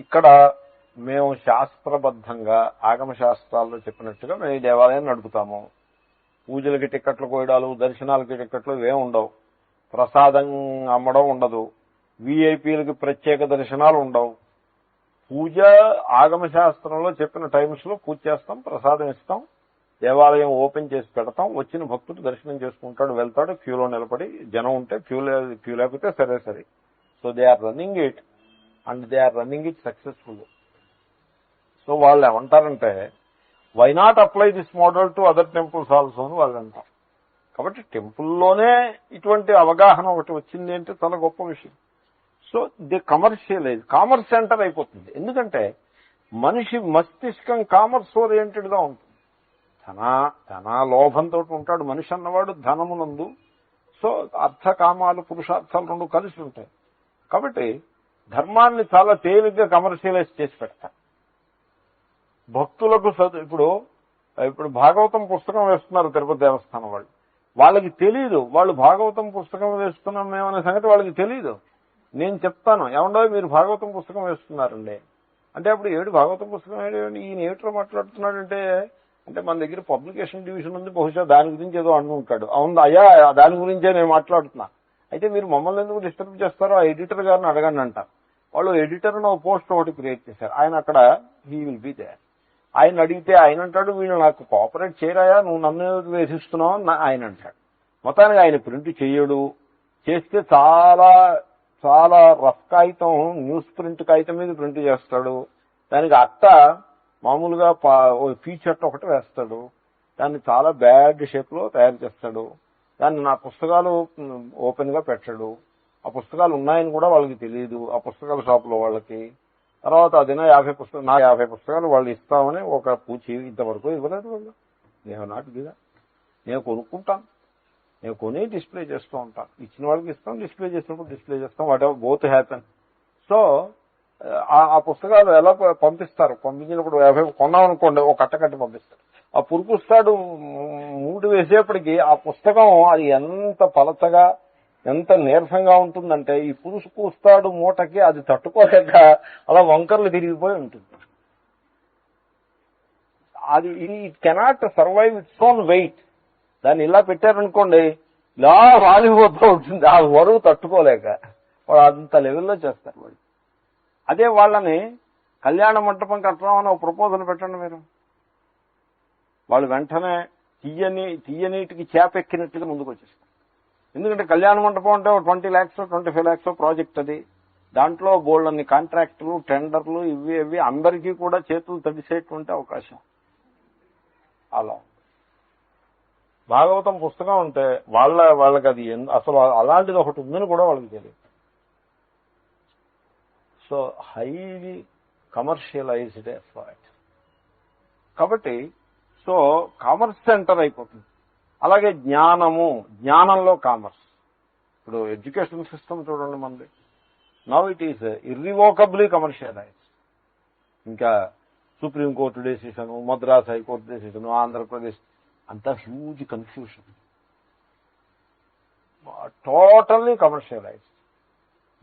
ఇక్కడ మేము శాస్త్రబద్ధంగా ఆగమ శాస్త్రాల్లో చెప్పినట్టుగా మేము ఈ దేవాలయాన్ని నడుపుతాము. పూజలకి టిక్కెట్లు కోయడాలు, దర్శనాలకి టిక్కెట్లు ఇవేం ఉండవు. ప్రసాదం అమ్మడం ఉండదు. విఐపీలకి ప్రత్యేక దర్శనాలు ఉండవు. పూజ ఆగమ శాస్త్రంలో చెప్పిన టైమ్స్ లో పూజ చేస్తాం, ప్రసాదం ఇస్తాం, దేవాలయం ఓపెన్ చేసి పెడతాం. వచ్చిన భక్తుడు దర్శనం చేసుకుంటాడు, వెళ్తాడు. క్యూలో నిలబడి జనం ఉంటే క్యూ లేకపోతే సరే. So they are running it and they are running it successful. So వాళ్ళు ఏమంటారంటే why not apply this model to other temples also అని వాళ్ళు అంటారు. కాబట్టి టెంపుల్లోనే ఇటువంటి అవగాహన ఒకటి వచ్చింది అంటే చాలా గొప్ప విషయం. So the commercialize, commerce centre అయిపోతుంది. ఎందుకంటే మనిషి మస్తిష్కం కామర్స్ ఓరియంటెడ్ గా ఉంటుంది. ధన లోభంతో ఉంటాడు మనిషి అన్నవాడు ధనమునందు. సో అర్థకామాలు, పురుషార్థాలు రెండు కలిసి ఉంటాయి. కాబట్టి ధర్మాన్ని చాలా తేలిగ్గా కమర్షియలైజ్ చేసి పెడతారు. భక్తులకు ఇప్పుడు భాగవతం పుస్తకం వేస్తున్నారు తిరుపతి దేవస్థానం వాళ్ళు. వాళ్ళకి తెలీదు వాళ్ళు భాగవతం పుస్తకం వేస్తున్నాం మేమనే సంగతి వాళ్ళకి తెలీదు. నేను చెప్తాను, ఏమండో మీరు భాగవతం పుస్తకం వేస్తున్నారండి అంటే అప్పుడు ఏడు భాగవతం పుస్తకం ఈయన ఏమిటో మాట్లాడుతున్నాడంటే, అంటే మన దగ్గర పబ్లికేషన్ డివిజన్ ఉంది, బహుశా దాని గురించి ఏదో అంటుంటాడు. అవును అయ్యా, దాని గురించే నేను మాట్లాడుతున్నా. అయితే మీరు మమ్మల్ని ఎందుకు డిస్టర్బ్ చేస్తారో ఆ ఎడిటర్ గారిని అడగండి అంటారు. వాళ్ళు ఎడిటర్ పోస్ట్ ఒకటి క్రియేట్ చేశారు. ఆయన అక్కడ హీ విల్ బి దేర్. ఆయన అడిగితే ఆయన అంటాడు, వీళ్ళు నాకు కోఆపరేట్ చేయరాయా, నువ్వు నన్ను వేసిస్తున్నావు అని ఆయన అంటాడు. మొత్తానికి ఆయన ప్రింట్ చేయడు. చేస్తే చాలా చాలా రఫ్ కాగితం, న్యూస్ ప్రింట్ కాగితం మీద ప్రింట్ చేస్తాడు. దానికి అట్ట మామూలుగా పీచ్ అట్ట ఒకటి వేస్తాడు. దాన్ని చాలా బ్యాడ్ షేప్ లో తయారు చేస్తాడు. దాన్ని నా పుస్తకాలు ఓపెన్ గా పెట్టాడు. ఆ పుస్తకాలు ఉన్నాయని కూడా వాళ్ళకి తెలియదు, ఆ పుస్తకాల షాపులో వాళ్ళకి. తర్వాత అదిన 50 పుస్తకాలు వాళ్ళు ఇస్తామని ఒక పూచి ఇంతవరకు ఇవ్వలేదు వాళ్ళు. నేను నాట్ దిగా, నేను కొనుక్కుంటాను, నేను కొని డిస్ప్లే చేస్తూ ఉంటాను. ఇచ్చిన వాళ్ళకి ఇస్తాం, డిస్ప్లే చేసినప్పుడు డిస్ప్లే చేస్తాం. What ever both happen. So ఆ పుస్తకాలు ఎలా పంపిస్తారు, పంపించినప్పుడు 50 కొన్నామనుకోండి, ఒక కట్టకట్టి పంపిస్తారు. ఆ పురుకుస్తాడు మూడు వేసేప్పటికి ఆ పుస్తకం అది ఎంత పలచగా ఎంత నీరసంగా ఉంటుందంటే ఈ పురుకుస్తాడు మూటకి అది తట్టుకోలేక అలా వంకర్లు తిరిగిపోయి ఉంటుంది. అది it cannot survive its own wait. దాన్ని ఇలా పెట్టారనుకోండి, ఇలా వాలిపోతూ ఉంటుంది ఆ బరువు తట్టుకోలేక. వాడు అంత లెవెల్లో చేస్తారు వాళ్ళు. అదే వాళ్ళని కళ్యాణ మంటపం కట్టడం ఒక ప్రపోజల్ పెట్టండి మీరు, వాళ్ళు వెంటనే తీయనీటికి చేపెక్కినట్టుగా ముందుకు వచ్చేస్తారు. ఎందుకంటే కళ్యాణ మంటపం అంటే 20 lakhs 25 lakhs ప్రాజెక్ట్ అది. దాంట్లో బోల్డన్ని కాంట్రాక్టులు, టెండర్లు, ఇవి అందరికీ కూడా చేతులు తడిసేటువంటి అవకాశం. అలా భాగవతం పుస్తకం ఉంటే వాళ్ళకి అది అసలు అలాంటిది ఒకటి ఉందని కూడా వాళ్ళకి తెలియదు. So highly commercialised effort. కాబట్టి సో కామర్స్ సెంటర్ అయిపోతుంది. అలాగే జ్ఞానంలో కామర్స్. ఇప్పుడు ఎడ్యుకేషన్ సిస్టమ్ చూడండి మనది. Now it is irrevocably commercialised. ఇంకా supreme court decision, Madras high court decision, Andhra Pradesh అంతా huge confusion. Totally commercialised.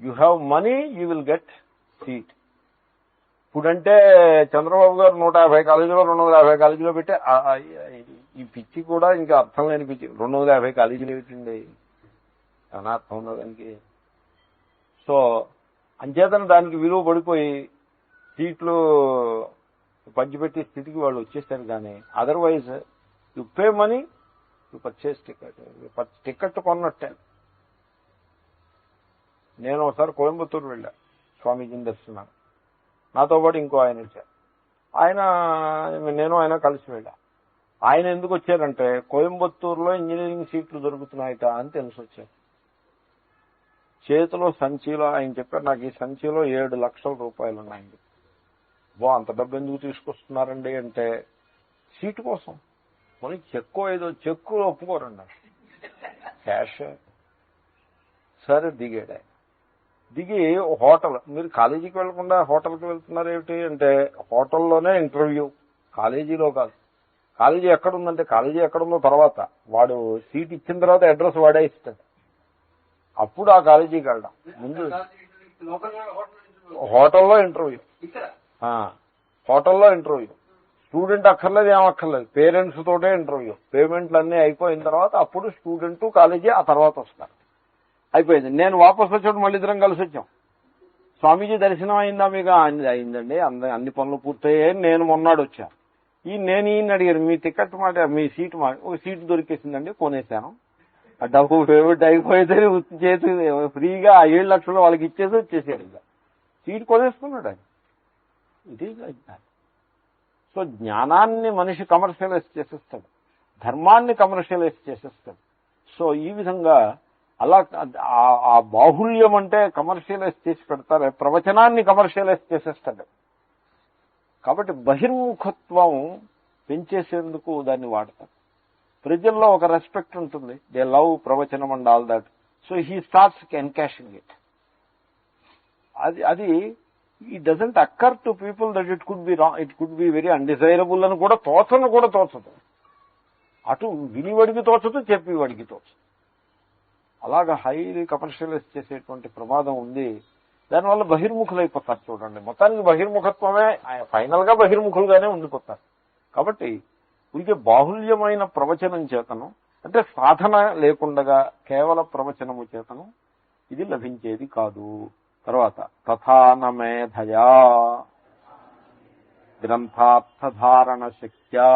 You have money, you will get seat. ఇప్పుడంటే చంద్రబాబు గారు 150 కాలేజీలో 250 కాలేజీలో పెట్టి ఈ పిచ్చి కూడా ఇంకా అర్థం లేని పిచ్చి. 250 కాలేజీలు ఏమిటండి, ఏమన్నా అర్థం ఉందా దానికి? సో అంచేతన దానికి విలువ పడిపోయి సీట్లు పంచిపెట్టే స్థితికి వాళ్ళు వచ్చేసారు. కానీ otherwise you pay money, you purchase ticket. Ticket కొన్నట్టే. నేను ఒకసారి కోయంబత్తూరు వెళ్ళా స్వామీజీని దర్శనాన్ని. నాతో పాటు ఇంకో ఆయన వచ్చారు. ఆయన కలిసి వెళ్ళా. ఆయన ఎందుకు వచ్చారంటే కోయంబత్తూరులో ఇంజనీరింగ్ సీట్లు దొరుకుతున్నాయట అని తెలిసి వచ్చారు. చేతిలో సంచిలో ఆయన చెప్పారు, నాకు ఈ సంచిలో 7 లక్షల రూపాయలు ఉన్నాయండి. అంత డబ్బు ఎందుకు తీసుకొస్తున్నారండి అంటే సీటు కోసం. మరి చెక్కులు ఒప్పుకోరండి, క్యాష్. సరే దిగాడు. దిగి హోటల్, మీరు కాలేజీకి వెళ్లకుండా హోటల్కి వెళ్తున్నారు ఏమిటి అంటే హోటల్లోనే ఇంటర్వ్యూ, కాలేజీలో కాదు. కాలేజీ ఎక్కడుందంటే కాలేజీ ఎక్కడుందో తర్వాత, వాడు సీట్ ఇచ్చిన తర్వాత అడ్రస్ వాడే ఇస్తాడు. అప్పుడు ఆ కాలేజీకి వెళ్ళడం. ముందు హోటల్లో ఇంటర్వ్యూ, హోటల్లో ఇంటర్వ్యూ. స్టూడెంట్ అక్కర్లేదు, ఏమక్కర్లేదు, పేరెంట్స్ తోటే ఇంటర్వ్యూ. పేమెంట్లు అన్నీ అయిపోయిన తర్వాత అప్పుడు స్టూడెంట్ కాలేజీ ఆ తర్వాత వస్తారు. అయిపోయింది. నేను వాపసు వచ్చాడు, మళ్ళీ ఇద్దరం కలిసి వచ్చాం. స్వామీజీ దర్శనం అయిందా మీకు? అయిందండి, అన్ని పనులు పూర్తయ్యాయి. నేను మొన్నాడు వచ్చాను. నేను ఈయన అడిగారు, మీ టికెట్ మాట, మీ సీటు మాట. ఒక సీటు దొరికేసిందండి, కొనేశాను. ఆ డబ్బు పేమెంట్ అయిపోతే చేతి ఫ్రీగా 7 లక్షలు వాళ్ళకి ఇచ్చేసి వచ్చేసాడు. ఇంకా సీటు కొనేసుకున్నాడు ఆయన. It is like that. So జ్ఞానాన్ని మనిషి కమర్షియలైజ్ చేసేస్తాడు, ధర్మాన్ని కమర్షియలైజ్ చేసేస్తాడు. సో ఈ విధంగా అలా ఆ బాహుల్యం అంటే కమర్షియలైజ్ చేసి పెడతారు, ప్రవచనాన్ని కమర్షియలైజ్ చేసేస్తాడు. కాబట్టి బహిర్ముఖత్వం పెంచేసేందుకు దాన్ని వాడతారు. ప్రజల్లో ఒక రెస్పెక్ట్ ఉంటుంది, they love pravachanam and all that. So he starts encashing it. అది it doesn't occur to people that it could be very undesirable అని కూడా తోచదు. అటు వినివాడికి తోచదు, చెప్పేవాడికి తోచదు. అలాగా హైలీ కమర్షియలైజ్ చేసేటువంటి ప్రమాదం ఉంది. దానివల్ల బహిర్ముఖులైపోతారు. చూడండి, మొత్తానికి బహిర్ముఖత్వమే, ఫైనల్ గా బహిర్ముఖులుగానే ఉండిపోతారు. కాబట్టి ఉనికి బాహుల్యమైన ప్రవచనం చేతను, అంటే సాధన లేకుండగా కేవల ప్రవచనము చేతను ఇది లభించేది కాదు. తర్వాత తథాన మేధయా గ్రంథార్థధారణ శక్త్యా.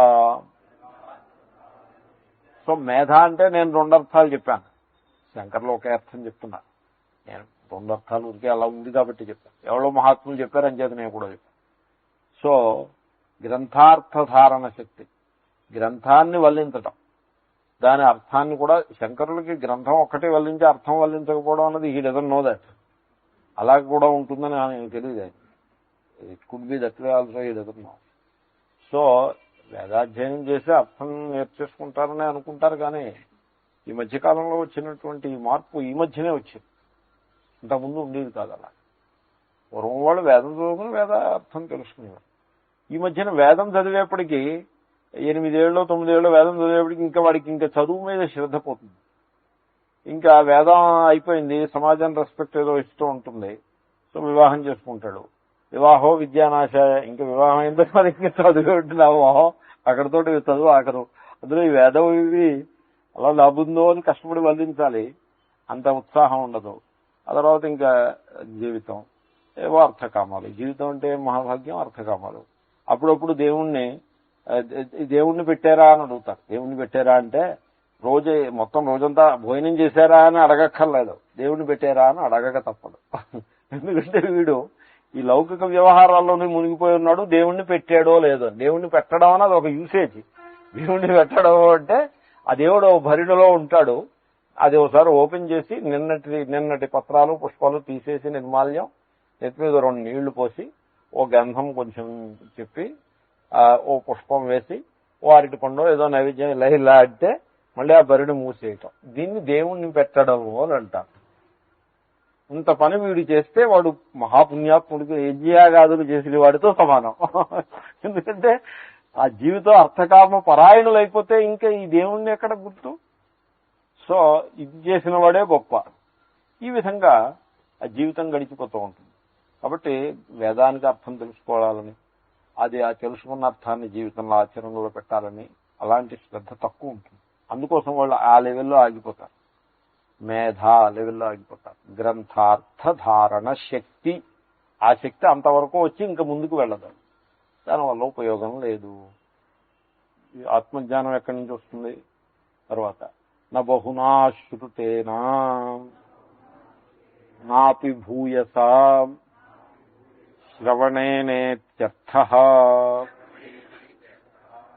సో మేధ అంటే నేను 2 అర్థాలు చెప్పాను, శంకర్లు ఒకే అర్థం చెప్తున్నా. నేను 2 అర్థాలు ఉరికే అలా ఉంది కాబట్టి చెప్పాను. ఎవరో మహాత్ములు చెప్పారు, అంచేత నేను కూడా చెప్పాను. సో గ్రంథార్థధారణ శక్తి, గ్రంథాన్ని వల్లించటం, దాని అర్థాన్ని కూడా. శంకరులకి గ్రంథం ఒక్కటే వల్లించి అర్థం వల్లించకపోవడం అన్నది హీ డజంట్ నో దట్. అలా కూడా ఉంటుందని ఆయనకు తెలియదు. It could be that way also, he doesn't know. So వేదాధ్యయనం చేసి అర్థం నేర్చేసుకుంటారని అనుకుంటారు. కానీ ఈ మధ్యకాలంలో వచ్చినటువంటి ఈ మార్పు ఈ మధ్యనే వచ్చింది, ఇంతకుముందు ఉండేది కాదు. అలా పూర్వం వాళ్ళు వేదం చదువుకుని వేద అర్థం తెలుసుకునేవారు. ఈ మధ్యన వేదం చదివేప్పటికీ 8 ఏళ్ళు 9 ఏళ్ళు వేదం చదివేప్పటికి ఇంకా వాడికి ఇంకా చదువు మీద శ్రద్ధ పోతుంది. ఇంకా వేదం అయిపోయింది, సమాజం రెస్పెక్ట్ ఏదో ఇస్తూ ఉంటుంది. సో వివాహం చేసుకుంటాడు. వివాహో విద్యానాశాయ. ఇంకా వివాహం అయిన తర్వాత ఇంకా చదివే ఉంటున్నాము, అక్కడతోటి చదువు ఆఖరు. అందులో ఈ వేదం ఇవి అలా లాభుందో అని కష్టపడి వల్లించాలి, అంత ఉత్సాహం ఉండదు. ఆ తర్వాత ఇంకా జీవితం ఏవో అర్థకామాలు. జీవితం అంటే మహాభాగ్యం, అర్థకామాలు. అప్పుడప్పుడు దేవుణ్ణి పెట్టారా అని అడుగుతారు. దేవుణ్ణి పెట్టారా అంటే మొత్తం రోజంతా భోజనం చేశారా అని అడగక్కర్లేదు, దేవుణ్ణి పెట్టారా అని అడగక తప్పదు. ఎందుకంటే వీడు ఈ లౌకిక వ్యవహారాల్లోనే మునిగిపోయి ఉన్నాడు. దేవుణ్ణి పెట్టాడో లేదో, దేవుణ్ణి పెట్టడం అన్నది ఒక యూసేజ్. దేవుణ్ణి పెట్టడం అంటే ఆ దేవుడు భరిణలో ఉంటాడు, అది ఒకసారి ఓపెన్ చేసి నిన్నటి పత్రాలు పుష్పాలు తీసేసి నిర్మాల్యం నెత్తి మీద 2 నీళ్లు పోసి ఓ గంధం కొంచెం చెప్పి ఓ పుష్పం వేసి ఓ అరటి పండు ఏదో నైవేద్యం ఇలా అంటే మళ్ళీ ఆ బరిని మూసేయటం, దీన్ని దేవుణ్ణి పెట్టడము అని అంటారు. ఇంత పని వీడు చేస్తే వాడు మహాపుణ్యాత్ముడికి యజ్ఞయాగాదులు చేసిన వాడితో సమానం. ఎందుకంటే ఆ జీవితం అర్థకామ పరాయణులైపోతే ఇంకా ఈ దేవుణ్ణి ఎక్కడ గుర్తు. సో ఇది చేసిన వాడే గొప్ప. ఈ విధంగా ఆ జీవితం గడిచిపోతూ ఉంటుంది. కాబట్టి వేదానికి అర్థం తెలుసుకోవాలని, అది ఆ తెలుసుకున్న అర్థాన్ని జీవితంలో ఆచరణలో పెట్టాలని అలాంటి శ్రద్ధ తక్కువ ఉంటుంది. అందుకోసం వాళ్ళు ఆ లెవెల్లో ఆగిపోతారు, మేధా లెవెల్లో ఆగిపోతారు. గ్రంథార్థధారణ శక్తి, ఆ శక్తి అంతవరకు వచ్చి ఇంకా ముందుకు వెళ్ళదు, దానివల్ల ఉపయోగం లేదు. ఆత్మజ్ఞానం ఎక్కడి నుంచి వస్తుంది? తర్వాత నా బహునా శ్రుతేనా నాపి భూయసా శ్రవణేనేత్యర్థః.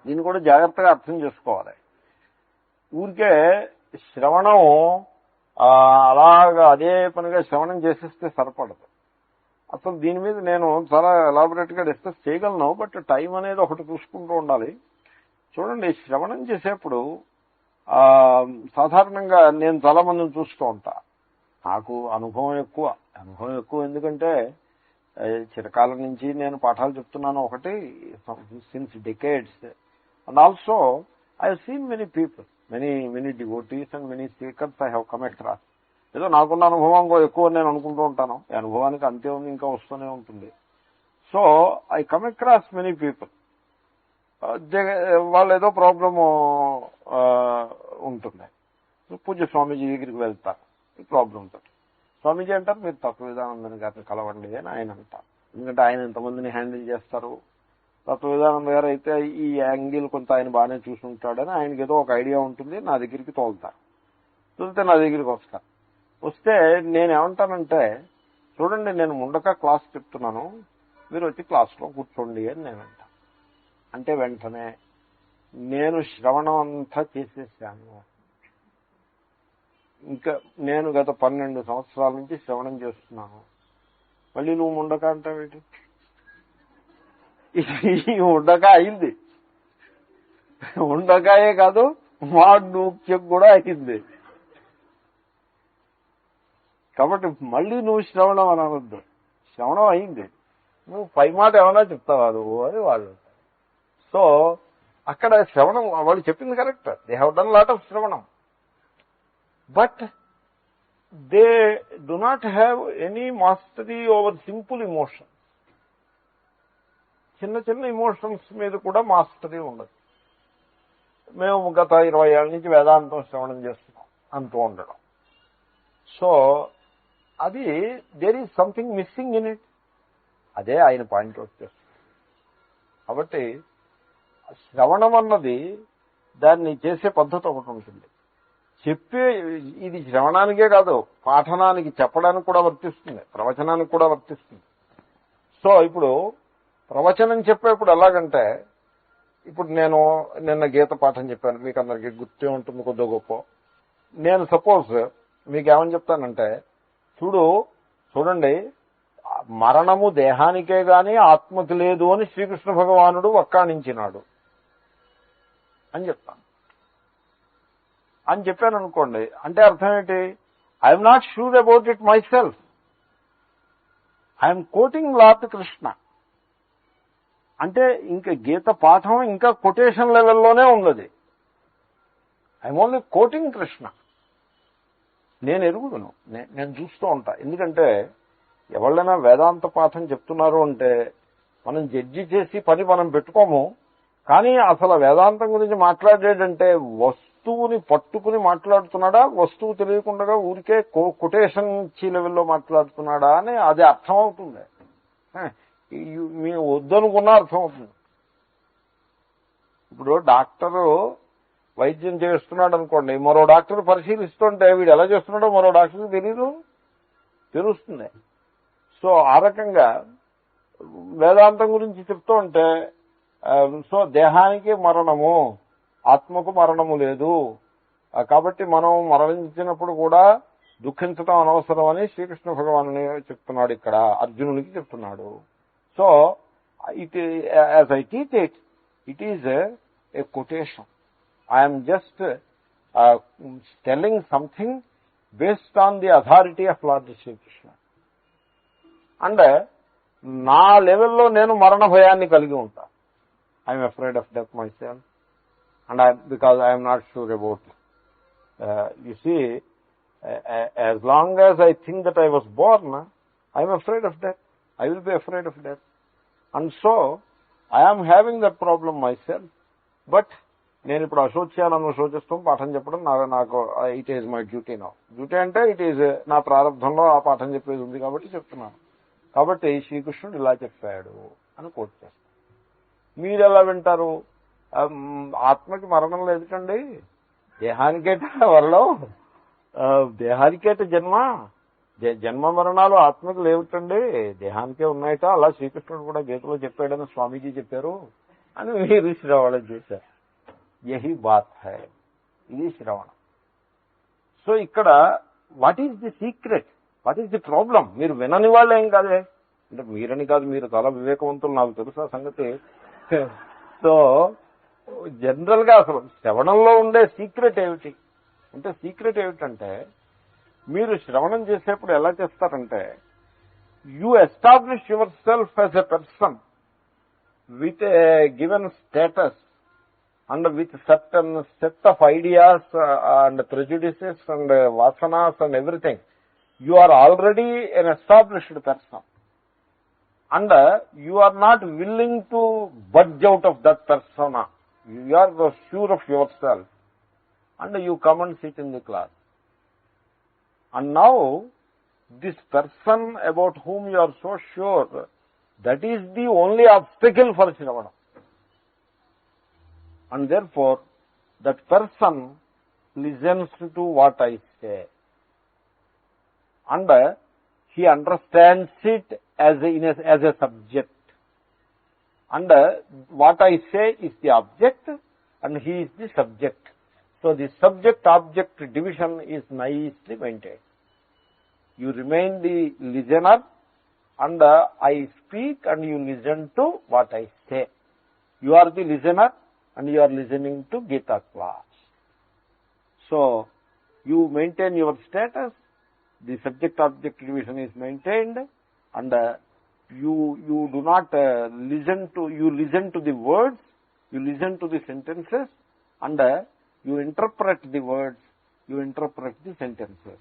దీన్ని కూడా జాగ్రత్తగా అర్థం చేసుకోవాలి. ఊరికే శ్రవణం అలాగా అదే పనిగా శ్రవణం చేసేస్తే సరిపడదు. అసలు దీని మీద నేను చాలా ఎలాబొరేట్ గా డిస్కస్ చేయగలను, బట్ టైం అనేది ఒకటి చూసుకుంటూ ఉండాలి. చూడండి, శ్రవణం చేసేప్పుడు సాధారణంగా నేను చాలా మందిని చూస్తూ ఉంటా. నాకు అనుభవం ఎక్కువ ఎందుకంటే చిరకాలం నుంచి నేను పాఠాలు చెప్తున్నాను ఒకటి, since decades. And also I have seen many people, many devotees and many speakers I have come across. ఏదో నాకున్న అనుభవం ఎక్కువ నేను అనుకుంటూ ఉంటాను. ఈ అనుభవానికి అంతే ఉంది, ఇంకా వస్తూనే ఉంటుంది. So I come across many people, వాళ్ళు ఏదో ప్రాబ్లము ఉంటుంది. పూజ్య స్వామీజీ దగ్గరికి వెళ్తారు ఈ ప్రాబ్లంతో. స్వామీజీ అంటారు మీరు తత్వవేదానందని గారిని కలవండి అని ఆయన అంటారు. ఎందుకంటే ఆయన ఎంతమందిని హ్యాండిల్ చేస్తారు. తత్వవేదానంద గారు అయితే ఈ యాంగిల్ కొంత ఆయన బాగానే చూసుంటాడని ఆయనకి ఏదో ఒక ఐడియా ఉంటుంది. నా దగ్గరికి తోలుతారు. తోలితే నా దగ్గరికి వస్తే నేనేమంటానంటే, చూడండి నేను ముండక క్లాస్ చెప్తున్నాను, మీరు వచ్చి క్లాస్లో కూర్చోండి అని నేను అంటాను. అంటే వెంటనే నేను శ్రవణం అంతా చేసేసాను. ఇంకా నేను గత 12 సంవత్సరాల నుంచి శ్రవణం చేస్తున్నాను. మళ్ళీ నువ్వు ముండక అంటావేంటి? ఈ ఉండక అయింది. ఉండకాయే కాదు, మాడ్నూక్యం కూడా అయింది. కాబట్టి మళ్ళీ నువ్వు శ్రవణం అని అనవద్దు. శ్రవణం అయింది, నువ్వు పై మాట ఏమన్నా చెప్తావా నువ్వు అని వాళ్ళు. సో అక్కడ శ్రవణం వాళ్ళు చెప్పింది correct. They have done lot of shravanam, but they do not have any mastery over simple emotion. చిన్న చిన్న ఇమోషన్స్ మీద కూడా మాస్టరీ ఉండదు. మేము గత 20 ఏళ్ల నుంచి వేదాంతం శ్రవణం చేస్తున్నాం అంటూ ఉండడం. సో అది there is something missing in it. అదే ఆయన పాయింట్అవుట్ చేస్తుంది. కాబట్టి శ్రవణం అన్నది దాన్ని చేసే పద్ధతి ఒకటి ఉంటుంది. చెప్పే ఇది శ్రవణానికే కాదు, పాఠనానికి చెప్పడానికి కూడా వర్తిస్తుంది, ప్రవచనానికి కూడా వర్తిస్తుంది. సో ఇప్పుడు ప్రవచనం చెప్పేప్పుడు ఎలాగంటే, ఇప్పుడు నేను నిన్న గీత పాఠం చెప్పాను, మీకు అందరికీ గుర్తే ఉంటుంది కొద్ది గొప్ప. నేను సపోజ్ మీకు ఏమని చెప్తానంటే, చూడండి మరణము దేహానికే గాని ఆత్మకి లేదు అని శ్రీకృష్ణ భగవానుడు వక్కాణించినాడు అని చెప్తాను. అని చెప్పాను అనుకోండి, అంటే అర్థం ఏంటి? I'm not sure about it my self, I'm quoting lord Krishna. అంటే ఇంకా గీత పాఠం ఇంకా కొటేషన్ లెవెల్లోనే ఉన్నది. I'm only coating Krishna. నేను ఎరుగుదును, నేను చూస్తూ ఉంటా. ఎందుకంటే ఎవరైనా వేదాంత పాఠం చెప్తున్నారు అంటే మనం జడ్జి చేసి పని మనం పెట్టుకోము. కానీ అసలు వేదాంతం గురించి మాట్లాడేటంటే వస్తువుని పట్టుకుని మాట్లాడుతున్నాడా, వస్తువు తెలియకుండా ఊరికే కొటేషన్ ఇచ్చి లెవెల్లో మాట్లాడుతున్నాడా అని అది అర్థమవుతుంది. మీరు వద్దనుకున్నా అర్థమవుతుంది. ఇప్పుడు డాక్టరు వైద్యం చేస్తున్నాడు అనుకోండి, మరో డాక్టర్ పరిశీలిస్తుంటే వీడు ఎలా చేస్తున్నాడో మరో డాక్టర్కి తెలుస్తుంది. సో ఆ రకంగా వేదాంతం గురించి చెప్తూ ఉంటే, సో దేహానికి మరణము, ఆత్మకు మరణము లేదు, కాబట్టి మనం మరణించినప్పుడు కూడా దుఃఖించడం అనవసరం అని శ్రీకృష్ణ భగవాను చెప్తున్నాడు, ఇక్కడ అర్జునునికి చెప్తున్నాడు. So as I teach it is a quotation. I'm just telling something based on the authority of lord Srikrishna. And నా లెవెల్లో నేను మరణ భయాన్ని కలిగి ఉంటా. I'm afraid of death myself and because I'm not sure about you see, as long as I think that I was born, I'm afraid of death. I will be afraid of death. And so, I am having that problem myself. But, నేను ఇప్పుడు అశోచ్యాలను శోచిస్తూ పాఠం చెప్పడం నాకు it is my duty now. Duty అంటే it is నా ప్రారంభంలో ఆ పాఠం చెప్పేది ఉంది కాబట్టి చెప్తున్నాను. కాబట్టి శ్రీకృష్ణుడు ఇలా చెప్పాడు అని కోట్ చేస్తాను. మీరు ఎలా వింటారు? ఆత్మకి మరణం లేదుకండి, దేహానికేట వరలో, దేహానికేట జన్మ మరణాలు ఆత్మకు లేవుటండి, దేహానికే ఉన్నాయట, అలా శ్రీకృష్ణుడు కూడా గీతలో చెప్పాడని స్వామీజీ చెప్పారు అని మీరు శ్రవణం చేశారు. యహీ బాత్ హై, ఇది శ్రవణం. సో ఇక్కడ what is the secret, what is the problem? మీరు వినని వాళ్ళు ఏం కాదే, అంటే మీరని కాదు, మీరు చాలా వివేకవంతులు, నాకు తెలుసు ఆ సంగతి. సో జనరల్ గా అసలు శ్రవణంలో ఉండే సీక్రెట్ ఏమిటి అంటే, సీక్రెట్ ఏమిటంటే మీరు శ్రవణం చేసేప్పుడు ఎలా చేస్తారంటే, you establish your self as a person with a given status and with certain set of ideas and prejudices and vasanas and everything, you are already an established person. And you are not willing to budge out of that persona. You are sure of yourself. And you come and sit in the class. And now, this person about whom you are so sure, that is the only obstacle for Shravana. And therefore, that person listens to what I say. And he understands it as a subject. And what I say is the object, and he is the subject. So the subject-object division is nicely maintained. You remain the listener, and I speak, and you listen to what I say. You are the listener, and you are listening to Gita class. So, you maintain your status, the subject-object division is maintained, and you do not you listen to the words, you listen to the sentences, and you interpret the words, you interpret the sentences.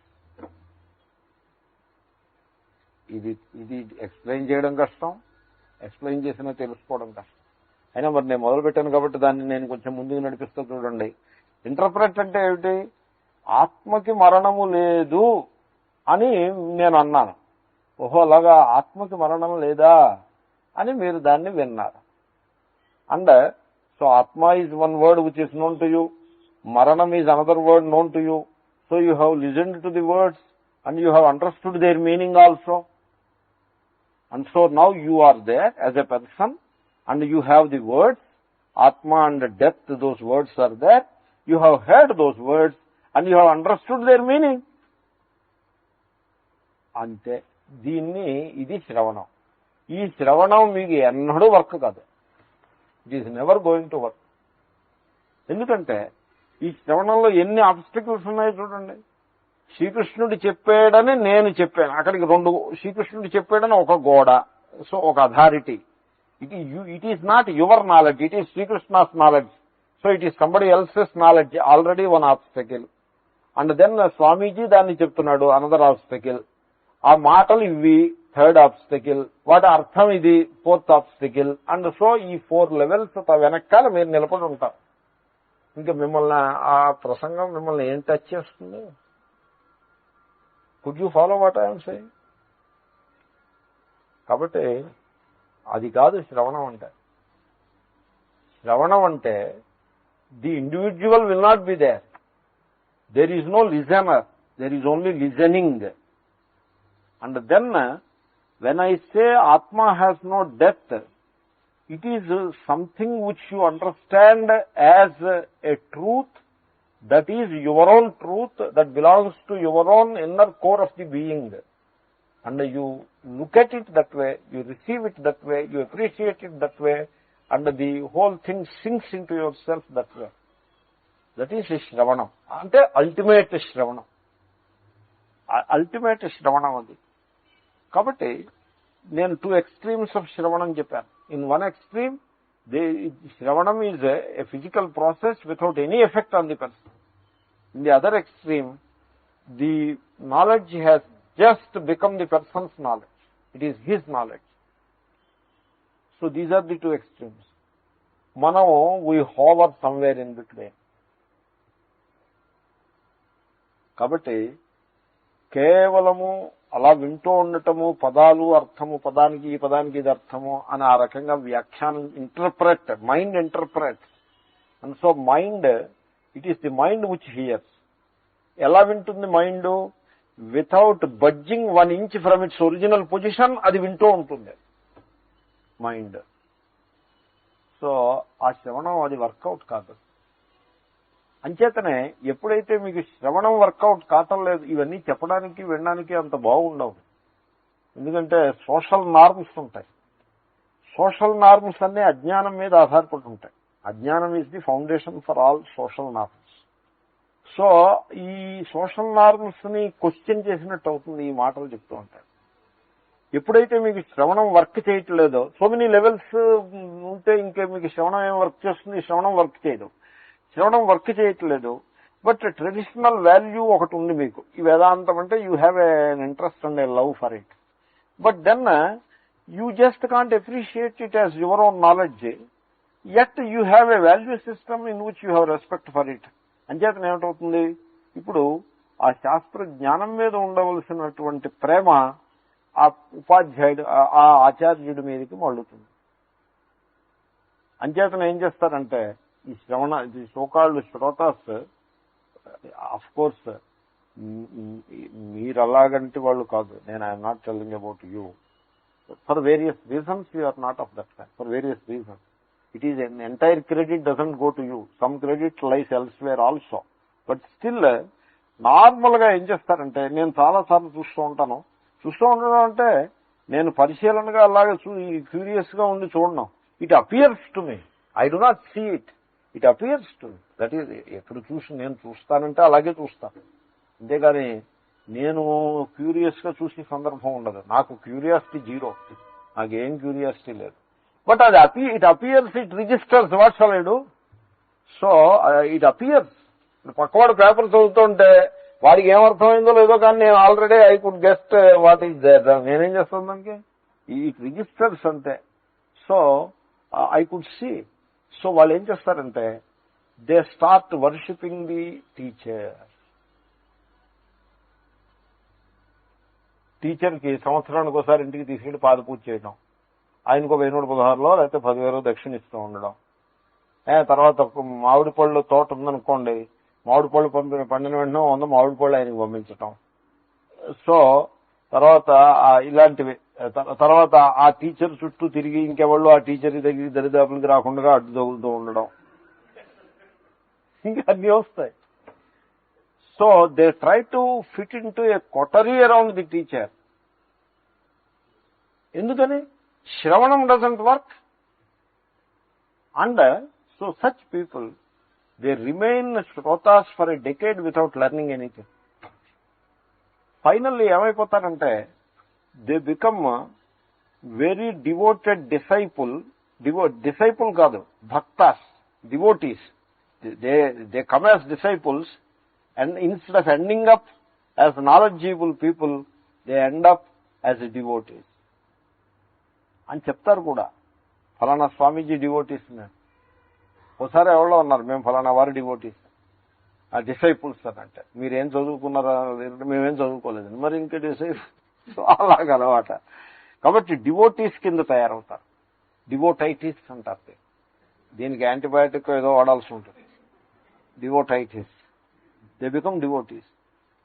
ఇది explain చేయడం కష్టం, explain చేసినా తెలుసుకోవడం కష్టం. అయినా మరి నేను మొదలుపెట్టాను కాబట్టి దాన్ని నేను కొంచెం ముందుకు నడిపిస్తూ చూడండి. ఇంటర్ప్రెట్ అంటే ఏమిటి? ఆత్మకి మరణము లేదు అని నేను అన్నాను. ఓహో, అలాగా ఆత్మకి మరణం లేదా అని మీరు దాన్ని విన్నారు. And so atma is one word which is known to you, maranam is another word known to you. So you have listened to the words and you have understood their meaning also. And so now you are there as a person, and you have the words, Atma and death, those words are there. You have heard those words, and you have understood their meaning. Ante దీన్ని ఇది శ్రవణం. ఈ శ్రవణం మీకు ఎన్నడూ work కాదు. It is never going to work. ఎందుకంటే ఈ శ్రవణంలో ఎన్ని ఆబ్స్టికల్స్ ఉన్నాయో చూడండి. శ్రీకృష్ణుడు చెప్పాడని నేను చెప్పాను, అక్కడికి రెండు. శ్రీకృష్ణుడు చెప్పాడని ఒక గోడ, సో ఒక authority. It is not your knowledge, it is Srikrishna's knowledge. So it is somebody else's knowledge, already one obstacle. And then Swamiji దాన్ని చెప్తున్నాడు, అనదర్ ఆబ్స్టికల్. ఆ మాటలు ఇవి, థర్డ్ ఆబ్స్టికల్. వాటి అర్థం ఇది, ఫోర్త్ ఆబ్స్టికల్. అండ్ సో ఈ 4 లెవెల్స్ వెనకాల మీరు నిలబడి ఉంటారు. ఇంకా మిమ్మల్ని ఆ ప్రసంగం మిమ్మల్ని ఏం టచ్ చేస్తుంది? Could you follow what I'm saying? కాబట్టి అది కాదు శ్రవణం అంటే. శ్రవణం అంటే the individual will not be there. There is no listener, there is only listening. And then when I say atma has no death, it is something which you understand as a truth that is your own truth, that belongs to your own inner core of the being. And you look at it that way, you receive it that way, you appreciate it that way, and the whole thing sinks into yourself that way. That is Shravanam. Ante ultimate Shravanam. Ultimate Shravanam adi. Kabatti నేను 2 extremes of Shravanam చెప్పాను. In one extreme, Shravanam is a physical process without any effect on the person. In the other extreme, the knowledge has just become the person's knowledge. It is his knowledge. So these are the 2 extremes. We hover somewhere in between. కాబట్టి కేవలము అలా వింటూ ఉండటము, పదాలు అర్థము, పదానికి ఈ పదానికి ఇది అర్థము అని ఆ రకంగా వ్యాఖ్యానం, interpret, mind interpret. And so mind, it is the mind which hears. ఎలా వింటుంది mind? Without budging 1 inch from its original position అది వింటూ ఉంటుంది మైండ్. సో ఆ శ్రవణం అది వర్కౌట్ కాదు. అంచేతనే ఎప్పుడైతే మీకు శ్రవణం వర్కౌట్ కావటం లేదు, ఇవన్నీ చెప్పడానికి వినడానికి అంత బాగుండవు. ఎందుకంటే సోషల్ నార్మ్స్ ఉంటాయి. సోషల్ నార్మ్స్ అన్నీ అజ్ఞానం మీద ఆధారపడి ఉంటాయి. అజ్ఞానం is the foundation for all social norms. So ఈ సోషల్ నార్మ్స్ ని క్వశ్చన్ చేసినట్టు అవుతుంది ఈ మాటలు చెప్తూ ఉంటాయి. ఎప్పుడైతే మీకు శ్రవణం వర్క్ చేయట్లేదో, సో మెనీ లెవెల్స్ ఉంటే ఇంకే మీకు శ్రవణం ఏం వర్క్ చేస్తుంది? శ్రవణం వర్క్ చేయదు. శ్రవణం వర్క్ చేయట్లేదు. బట్ ట్రెడిషనల్ వాల్యూ ఒకటి ఉంది మీకు. ఈ వేదాంతం అంటే you have an interest and a love for it. But then you just can't appreciate it as your own knowledge. Yet you have a value system in which you have respect for it. అంచేతన ఏమిటవుతుంది, ఇప్పుడు ఆ శాస్త్ర జ్ఞానం మీద ఉండవలసినటువంటి ప్రేమ ఆ ఉపాధ్యాయుడు, ఆ ఆచార్యుడి మీదకి మళ్ళుతుంది. అంచేతన ఏం చేస్తారంటే ఈ శ్రవణ, ది సోకాల్డ్ శ్రోతాస్, ఆఫ్ కోర్స్ మీరు అలాగంటే వాళ్ళు కాదు, నేను I'm not telling about you. For various reasons you are not of that kind. For various reasons it is an entire credit doesn't go to you, some credit lies elsewhere also. But still normal గా ఏం చేస్తారంటే, నేను చాలా సార్లు చూస్తూ ఉండడం అంటే నేను పరిశీలనగా అలాగే క్యూరియస్ గా ఉండి చూడను. It appears to me, I do not see it, it appears to me. That is, ఎప్పుడు నేను చూస్తానంటే అలాగే చూస్తాను, అంతేగాని నేను క్యూరియస్ గా చూసే సందర్భం ఉండదు. నాకు క్యూరియాసిటీ జీరో, నాకేం క్యూరియాసిటీ లేదు. బట్ అది it appears, it registers. What shall I do? So it appears. పక్కవాడు పేపర్ చదువుతుంటే వాడికి ఏమర్థమైందో లేదో కానీ నేను already I could guessed what is there. నేనేం చేస్తాను దానికి? ఇట్ రిజిస్టర్స్ అంతే. So I could see. So వాళ్ళు ఏం చేస్తారంటే they start worshipping the teacher. టీచర్కి సంవత్సరానికి ఒకసారి ఇంటికి తీసుకెళ్లి పాదపూజ చేయడం, ఆయనకు 1116లో లేకపోతే 10,000 దక్షిణ ఇస్తూ ఉండడం. తర్వాత మామిడి పళ్ళు తోట ఉందనుకోండి, మామిడి పళ్ళు పండిన వెంటనే 100 మామిడి పళ్ళు ఆయనకు పంపించటం. సో తర్వాత ఇలాంటివి. తర్వాత ఆ టీచర్ చుట్టూ తిరిగి ఇంకెవాళ్ళు ఆ టీచర్ దగ్గరికి దరిదాపులకి రాకుండా అడ్డు తగులుతూ ఉండడం, ఇంకా అన్నీ వస్తాయి. So they try to fit in to a coterie around the teacher. ఎందుకని? Shravanam doesn't work. And so such people, they remain shrotas for a decade without learning anything. Finally, ఏమైపోతారంటే they become very devoted disciple కాదు, bhaktas, devotees. They come as disciples, and instead of ending up as knowledgeable people, they end up as devotees అని చెప్తారు కూడా. ఫలానా స్వామీజీ devotees. ఒకసారి ఎవరో ఉన్నారు, మేము ఫలానా వారి డివోటీస్, ఆ డిసైపుల్స్ అని. అంటే మీరేం చదువుకున్నారా? మేమేం చదువుకోలేదండి. మరి ఇంకా డిసైపుల్స్ అలాగనమాట. కాబట్టి డివోటీస్ కింద తయారవుతారు. డివోటైటిస్ అంటారు. దీనికి యాంటీబయాటిక్ ఏదో వాడాల్సి ఉంటుంది. Devoteeitis. They become devotees.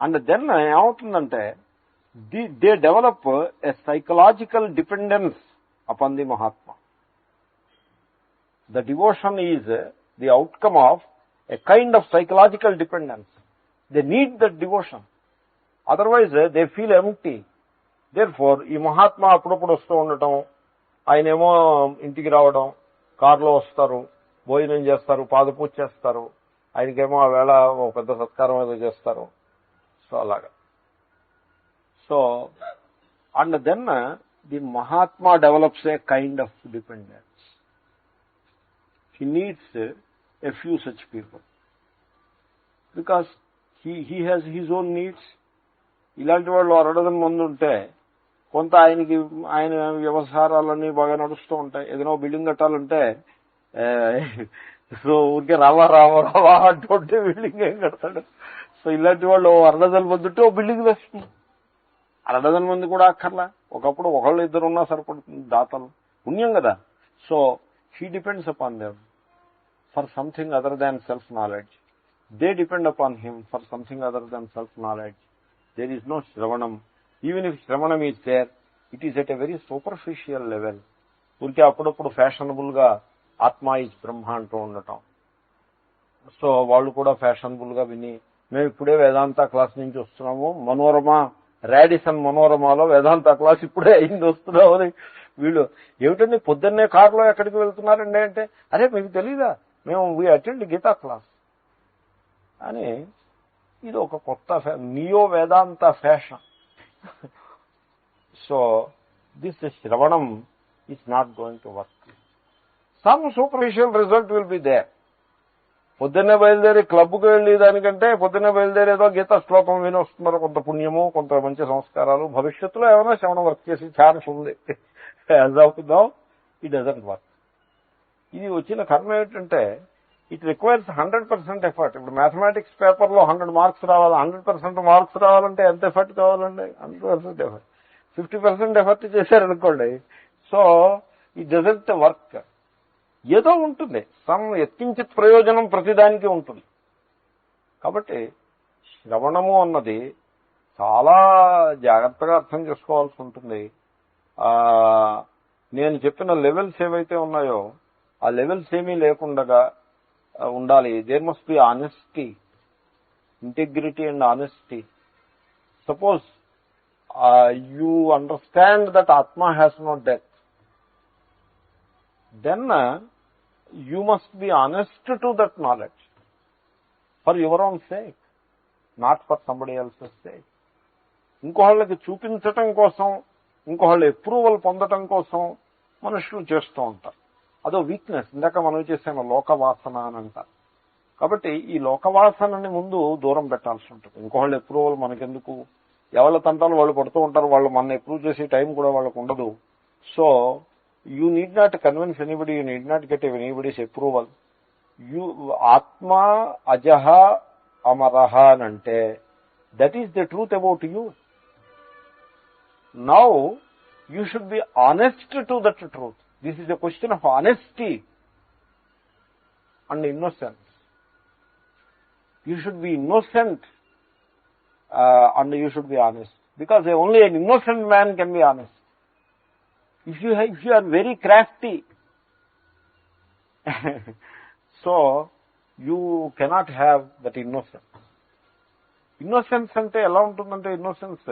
And then ఏమవుతుందంటే they develop a psychological dependence upon the Mahatma. The devotion is the outcome of a kind of psychological dependence. They need that devotion. Otherwise, they feel empty. Therefore, ఈ మహాత్మా అప్పుడప్పుడు వస్తూ ఉండటం, ఆయనేమో ఇంటికి రావడం, కారులో వస్తారు, భోజనం చేస్తారు, పాదపూజ చేస్తారు, ఆయనకేమో ఆ వేళ ఒక పెద్ద సత్కారం ఏదో చేస్తారు. సో అలాగా. So and then the Mahatma develops a kind of dependence. He needs a few such people because he has his own needs. ఇలాంటి వాళ్ళు 2 మంది ఉంటే కొంత ఆయన వ్యవహారాలన్నీ బాగా నడుస్తూ ఉంటాయి. ఏదైనా బిల్డింగ్ కట్టాలంటే సో ఊరికే రావా అంటుంటే బిల్డింగ్ ఏం కడతాడు. సో ఇలాంటి వాళ్ళు 2 మంది ఉంటే ఓ బిల్డింగ్ వేస్తుంది. 2 మంది కూడా అక్కర్లా. ఒకప్పుడు ఒకళ్ళు ఇద్దరు ఉన్నా సరిపడుతుంది. దాతలు పుణ్యం కదా. So he depends upon them for something other than self knowledge. They depend upon him for something other than self knowledge. There is no శ్రవణం. ఈవెన్ ఇఫ్ శ్రవణం is there, it is at a very superficial level. ఊరికే అప్పుడప్పుడు fashionable గా ఆత్మ is బ్రహ్మ అంటూ ఉండటం. So వాళ్ళు కూడా ఫ్యాషనబుల్ గా విని, మేము ఇప్పుడే వేదాంత క్లాస్ నుంచి వస్తున్నాము, మనోరమ రాడిసన్ మనోరమాలో వేదాంత క్లాస్ ఇప్పుడే అయింది, వస్తున్నావు అని. వీళ్ళు ఏమిటండి పొద్దున్నే కారులో ఎక్కడికి వెళ్తున్నారండి అంటే, అరే మీకు తెలీదా, మేము వీ అటెండ్ గీతా క్లాస్ అని. ఇది ఒక కొత్త neo Vedanta fashion. So this shravanam is not going to work. Some superficial result will be there. పొద్దున్నే బయలుదేరి క్లబ్కి వెళ్ళి దానికంటే పొద్దున్నే బయలుదేరేదో గీతా శ్లోకం విని వస్తున్నారు, కొంత పుణ్యము, కొంత మంచి సంస్కారాలు. భవిష్యత్తులో ఏమైనా శ్రవణం వర్క్ చేసి ఛాన్స్ ఉంది. As of now it doesn't work. ఇది వచ్చిన కర్మ ఏమిటంటే ఇట్ రిక్వైర్స్ 100% ఎఫర్ట్. ఇప్పుడు మ్యాథమెటిక్స్ పేపర్లో 100 మార్క్స్ రావాలి, 100% మార్క్స్ రావాలంటే ఎంత ఎఫర్ట్ కావాలండి? 100% ఎఫర్ట్. 50% ఎఫర్ట్ చేశారనుకోండి, సో ఇట్ డజంట్ వర్క్. ఏదో ఉంటుంది, సమ్ ఎత్కించిత్ ప్రయోజనం ప్రతిదానికి ఉంటుంది. కాబట్టి శ్రవణము అన్నది చాలా జాగ్రత్తగా అర్థం చేసుకోవాల్సి ఉంటుంది. నేను చెప్పిన లెవెల్స్ ఏవైతే ఉన్నాయో ఆ లెవెల్స్ ఏమీ లేకుండా ఉండాలి. There must be honesty, integrity and honesty. Suppose you understand that atma has no death, then you must be honest to that knowledge for your own sake, not for somebody else's sake. ఇంకోళ్ళకి చూపించటం కోసం, ఇంకోళ్ళ approval పొందటం కోసం మనుషులు చేస్తూ ఉంటారు. అదో weakness. ఇందాక మనం చేసాము లోకవాసన అని అంటారు. కాబట్టి ఈ లోకవాసనని ముందు దూరం పెట్టాల్సి ఉంటుంది. ఇంకోళ్ళ అప్రూవల్ మనకెందుకు? ఎవరి తంటాలు వాళ్ళు పడుతూ ఉంటారు, వాళ్ళు మన అప్రూవ్ చేసే టైం కూడా వాళ్ళకు ఉండదు. So you need not convince anybody, you need not get anybody's approval. You atma ajaha amaraha ante, that is the truth about you. Now you should be honest to that truth. This is a question of honesty and innocence. You should be innocent and you should be honest, because only an innocent man can be honest. If you are very crafty, so you cannot have that innocence. Innocence ante ela untundante, innocence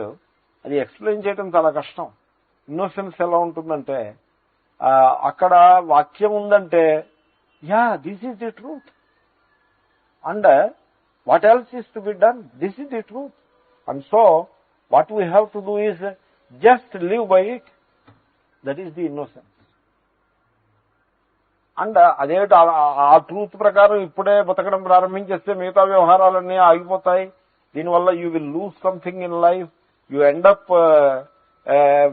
అది explain చేయడం చాలా కష్టం. Innocence ఎలా ఉంటుందంటే అక్కడ వాక్యం ఉందంటే yeah this is the truth and what else is to be done, this is the truth and so what we have to do is just live by it. That is the innocence. And అదేమిటి ఆ truth ప్రకారం ఇప్పుడే బతకడం ప్రారంభించేస్తే మిగతా వ్యవహారాలన్నీ ఆగిపోతాయి. దీనివల్ల you will lose something in life, you end up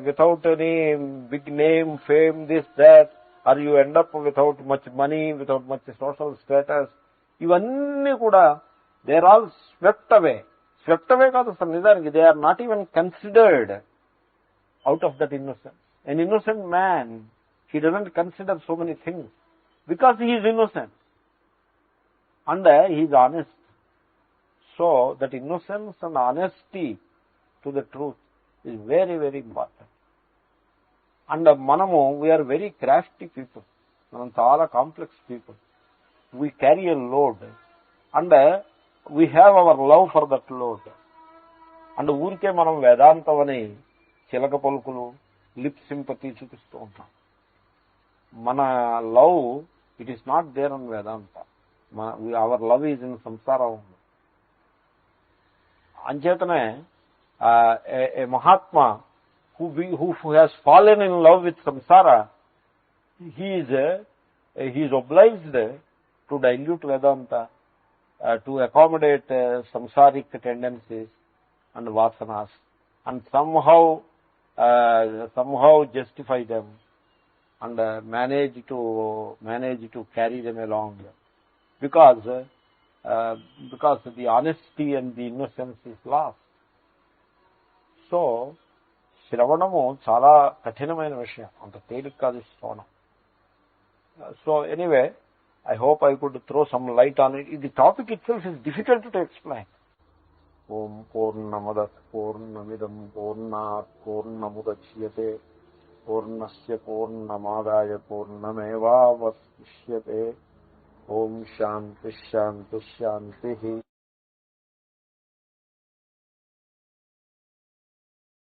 without any big name, fame, this that, or you end up without much money, without much social status. ఇవన్నీ కూడా they are all swept away. Swept away కాదు sir, నిజానికి they are not even considered out of that innocence. An innocent man, he doesn't consider so many things because he is innocent and he is honest. So that innocence and honesty to the truth is very, very important. And manamu, we are very crafty people. Manam chaala complex people. We carry a load and we have our love for that load. And ఊరికే మనం వేదాంతమని చిలక పలుకులు, lip sympathy చూపిస్తూ ఉంటాం. మన love it is not there in Vedanta. Our love is in samsara. అంచేతనే ఏ Mahatma who has fallen in love with samsara, he is obliged to dilute vedanta to accommodate samsaric tendencies and vasanas and somehow justify them and manage to carry them along, because the honesty and the innocence is lost. So శ్రవణము చాలా కఠినమైన విషయం, అంత తేలిక కాదు శ్రవణం. So anyway, I hope I could throw some light on it. The topic itself is difficult to explain. Om Purnamadah Purnamidam Purnat Purnamudachyate Purnasya Purnamadaya Purnamevavasishyate. Om Shanti Shanti Shanti.